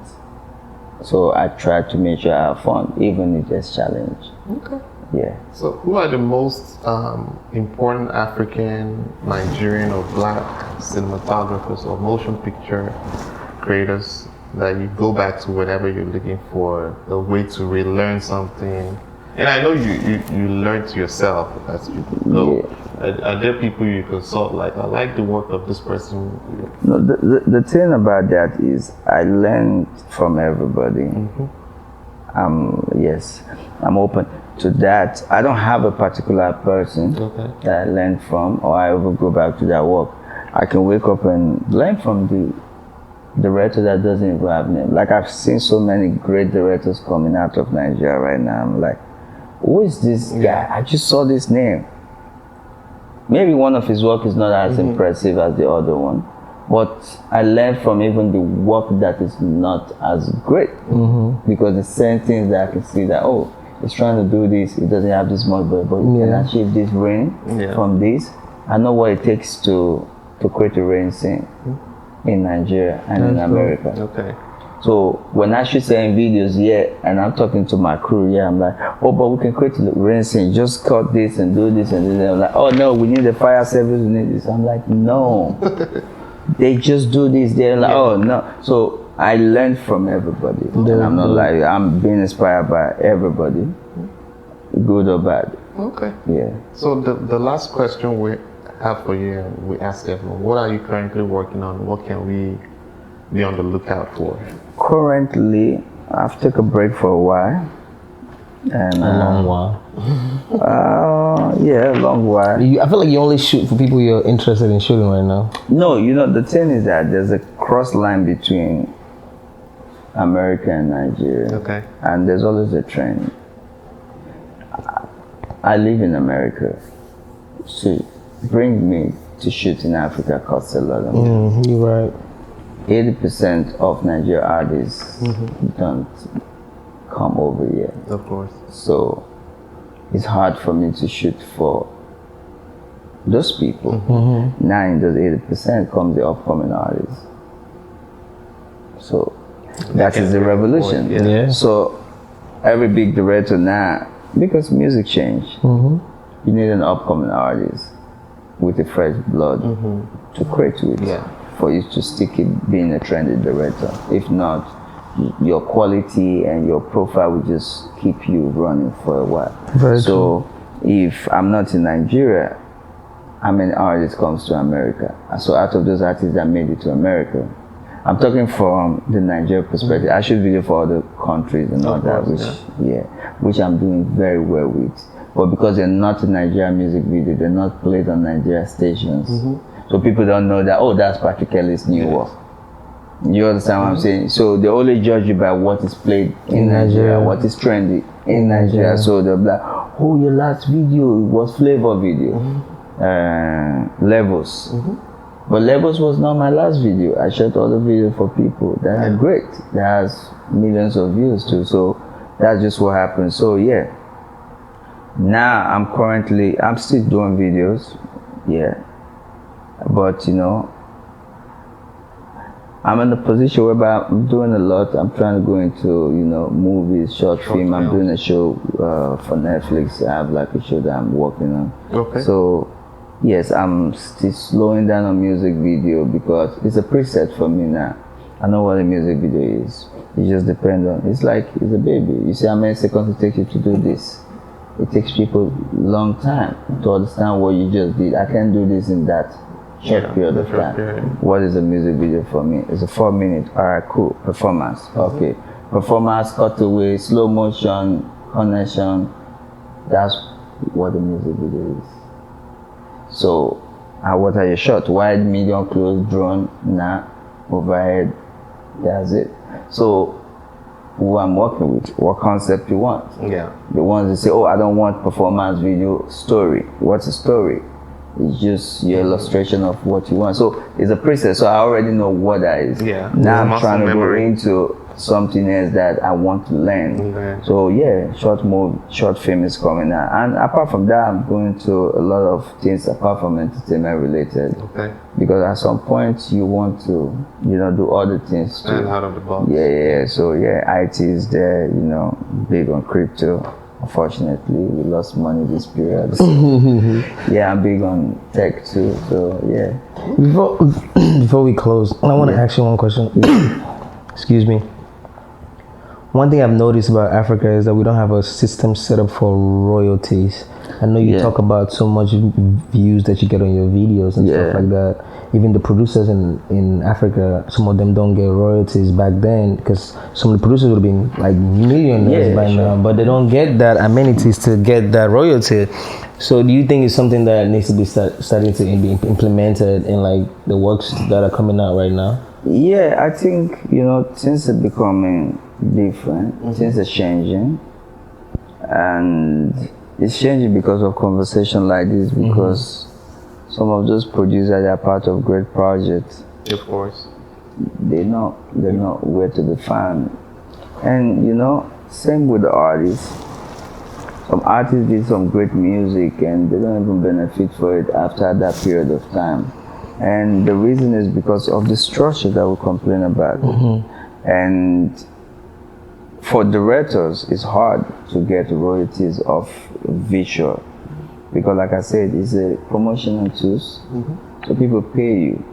So I try to make sure I have fun, even if there's challenge. Okay. Yeah. So who are the most important African, Nigerian or Black cinematographers or motion picture creators that you go back to whenever you're looking for a way to relearn something? And I know you learn to yourself as you go. Are there people you consult, like, I like the work of this person? No, the thing about that is I learn from everybody. Yes, I'm open to that. I don't have a particular person that I learn from, or I ever go back to their work. I can wake up and learn from the director that doesn't even have name. Like, I've seen so many great directors coming out of Nigeria right now. I'm like, who is this guy? I just saw this name. Maybe one of his work is not as impressive as the other one, but I learned from even the work that is not as great, because the same things that I can see that, oh, he's trying to do this, it doesn't have this much, but he can achieve this rain from this. I know what it takes to create a rain scene in Nigeria and in America. Okay. So when I shoot certain videos, and I'm talking to my crew, I'm like, oh, but we can create a rain scene, just cut this and do this and this. And I'm like, oh no, we need the fire service, we need this. I'm like, no. They just do this. They're like, oh no. So I learned from everybody. And I'm not like, I'm being inspired by everybody, good or bad. Okay. Yeah. So the last question we have for you, we ask everyone, what are you currently working on? What can we be on the lookout for? Currently, I've took a break for a while. And, a long while. A long while. I feel like you only shoot for people you're interested in shooting right now. No, the thing is that there's a cross line between America and Nigeria. Okay. And there's always a trend. I live in America. So bring me to shoot in Africa costs a lot of money. You're right. 80% of Nigerian artists don't come over here. Of course. So it's hard for me to shoot for those people. Now in those 80% comes the upcoming artists. So that is the revolution. Yeah. So every big director now, because music changed, you need an upcoming artist with a fresh blood to create with. For you to stick it being a trendy director. If not, your quality and your profile will just keep you running for a while. So if I'm not in Nigeria, how many artists comes to America? So out of those artists that made it to America, I'm talking from the Nigeria perspective. I shoot video for other countries and all that, which I'm doing very well with. But because they're not a Nigerian music video, they're not played on Nigeria stations. So people don't know that, oh, that's Patrick Elis' new work. You understand what I'm saying? So they only judge you by what is played in Nigeria, what is trendy in Nigeria. So they'll be like, oh, your last video was Flavor video, Levels. But Levels was not my last video. I shot other videos for people that are great. That has millions of views too. So that's just what happened. So now I'm still doing videos. But I'm in a position where I'm doing a lot. I'm trying to go into movies, short film. I'm doing a show for Netflix. I have like a show that I'm working on. Okay. So yes, I'm still slowing down on music video because it's a preset for me now. I know what a music video is. It just depends on. It's like it's a baby. You see how many seconds it takes you to do this. It takes people a long time to understand what you just did. I can't do this in that short period of time. What is a music video for me? It's a 4-minute, alright, cool, performance. Okay. Performance, cutaway, slow motion, connection. That's what a music video is. So, what are your shots? Wide, medium, close, drone, overhead. That's it. So, who I'm working with, what concept you want. The ones that say, oh, I don't want performance video, story. What's a story? It's just your illustration of what you want. So it's a preset, so I already know what that is. Now I'm trying to go into something else that I want to learn. So short film is coming out. And apart from that, I'm going to a lot of things apart from entertainment related. Because at some point you want to, do other things too. And out of the box. So IT is there, big on crypto. Unfortunately, we lost money this period. So, I'm big on tech too. So Before we close, I want to ask you one question. excuse me. One thing I've noticed about Africa is that we don't have a system set up for royalties. I know you talk about so much views that you get on your videos and stuff like that. Even the producers in Africa, some of them don't get royalties back then because some of the producers would have been like millionaires by now, but they don't get that amenities to get that royalty. So do you think it's something that needs to be starting to be implemented in like the works that are coming out right now? Yeah, I think, things are becoming different, things are changing, and it's changing because of conversation like this, because some of those producers are part of great projects. Of course. They're not where to be found. And same with the artists. Some artists did some great music and they don't even benefit for it after that period of time. And the reason is because of the structure that we complain about. And for directors, it's hard to get royalties of visual. Because like I said, it's a promotional tools. So people pay you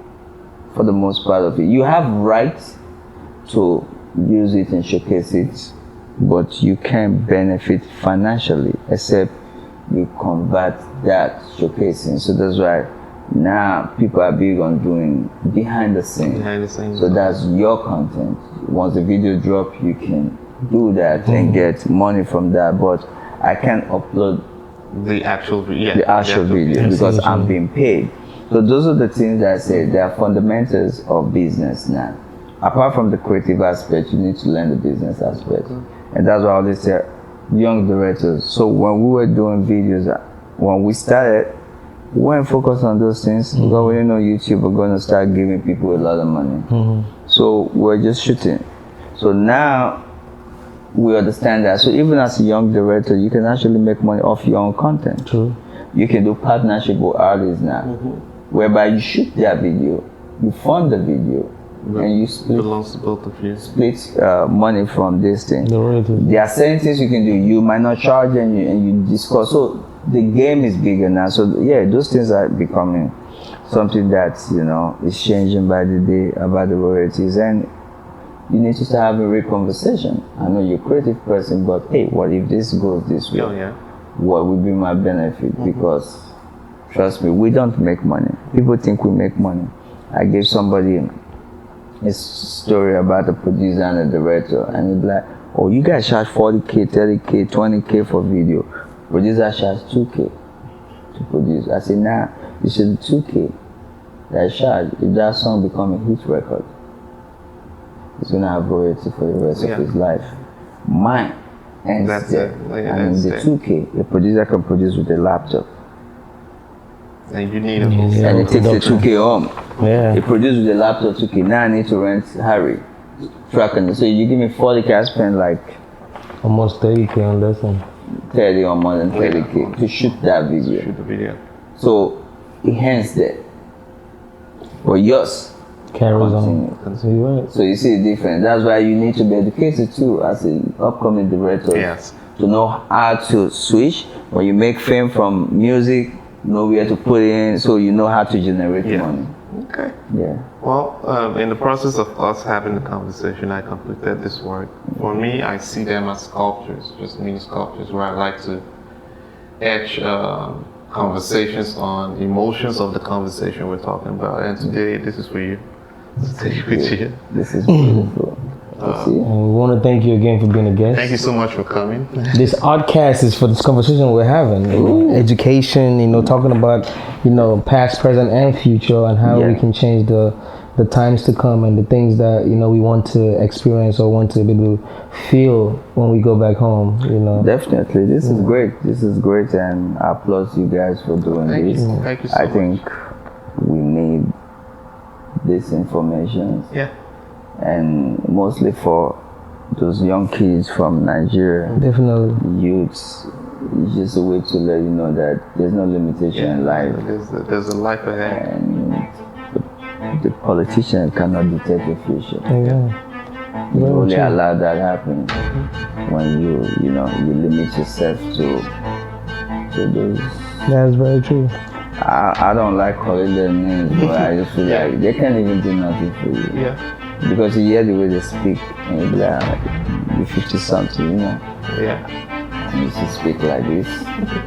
for the most part of it. You have rights to use it and showcase it, but you can't benefit financially except you convert that showcasing. So that's why now people are big on doing behind the scenes. So that's your content. Once the video drop, you can do that and get money from that. But I can't upload the actual video because I'm being paid. So those are the things that I say they are fundamentals of business now. Apart from the creative aspect, you need to learn the business aspect. And that's why I always say young directors. So when we were doing videos, when we started, we weren't focused on those things because we didn't know YouTube were going to start giving people a lot of money. So we're just shooting. So now we understand that. So even as a young director, you can actually make money off your own content. True. You can do partnership with artists now, whereby you shoot their video, you fund the video, and you belongs to both of you. Split money from this thing. There are certain things you can do. You might not charge, and you discuss. So the game is bigger now. So yeah, those things are becoming something that is changing by the day about the royalties, and you need to start having a real conversation. I know you're a creative person, but hey, what if this goes this way? What would be my benefit? Because trust me, we don't make money. People think we make money. I gave somebody a story about a producer and a director, and he'd be like, oh, you guys charge 40K, 30K, 20K for video. Producer charge 2K to produce. I said, nah, you should 2K that charge. If that song become a hit record, he's gonna have royalty for the rest of his life. Mine ends there. And the 2K, the producer can produce with a laptop. And you need a and it takes the 2K home. Yeah. He produces with a laptop 2K. Now I need to rent Harry. So you give me 40K, I spend like almost 30K on this one. 30 or more than 30K to shoot that video. Shoot the video. So it ends there. But yours carries on. So you see the difference. That's why you need to be educated too as an upcoming director. Yes. To know how to switch. When you make film from music, know where to put it in, so you know how to generate money. Okay. Yeah. Well, in the process of us having the conversation, I completed this work. For me, I see them as sculptures, just mini sculptures, where I like to etch conversations on emotions of the conversation we're talking about. And today, this is for you. To take with you. This is beautiful. We want to thank you again for being a guest. Thank you so much for coming. This ArtCast is for this conversation we're having. Education, talking about, past, present, and future, and how we can change the times to come and the things that, we want to experience or want to be able to feel when we go back home, Definitely. This is great. This is great, and I applaud you guys for doing this. Thank you so much. I think we need this information. Yeah. And mostly for those young kids from Nigeria. Definitely. Youths. It's just a way to let you know that there's no limitation in life. There's a life ahead. And the politician cannot dictate the future. Yeah. You only allow that happen when you limit yourself to those. That's very true. I don't like calling their names, but I just feel like they can't even do nothing for you. Yeah. because you hear the way they speak, and you be like, you're 50 something, you know. Yeah. And you should speak like this.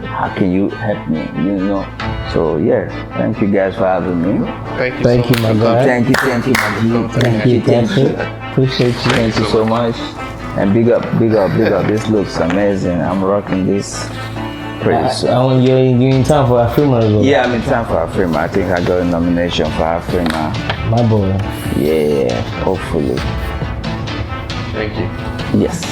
How can you help me? You know. So yeah, thank you guys for having me. Thank you my guy. Thank you, my G. Thank you, Patrick. Appreciate you. Thank you so much. And big up. This looks amazing. I'm rocking this pretty soon. You're in time for Afrima as well. Yeah, I'm in time for Afrima. I think I got a nomination for Afrima. My boy. Yeah, hopefully. Thank you. Yes.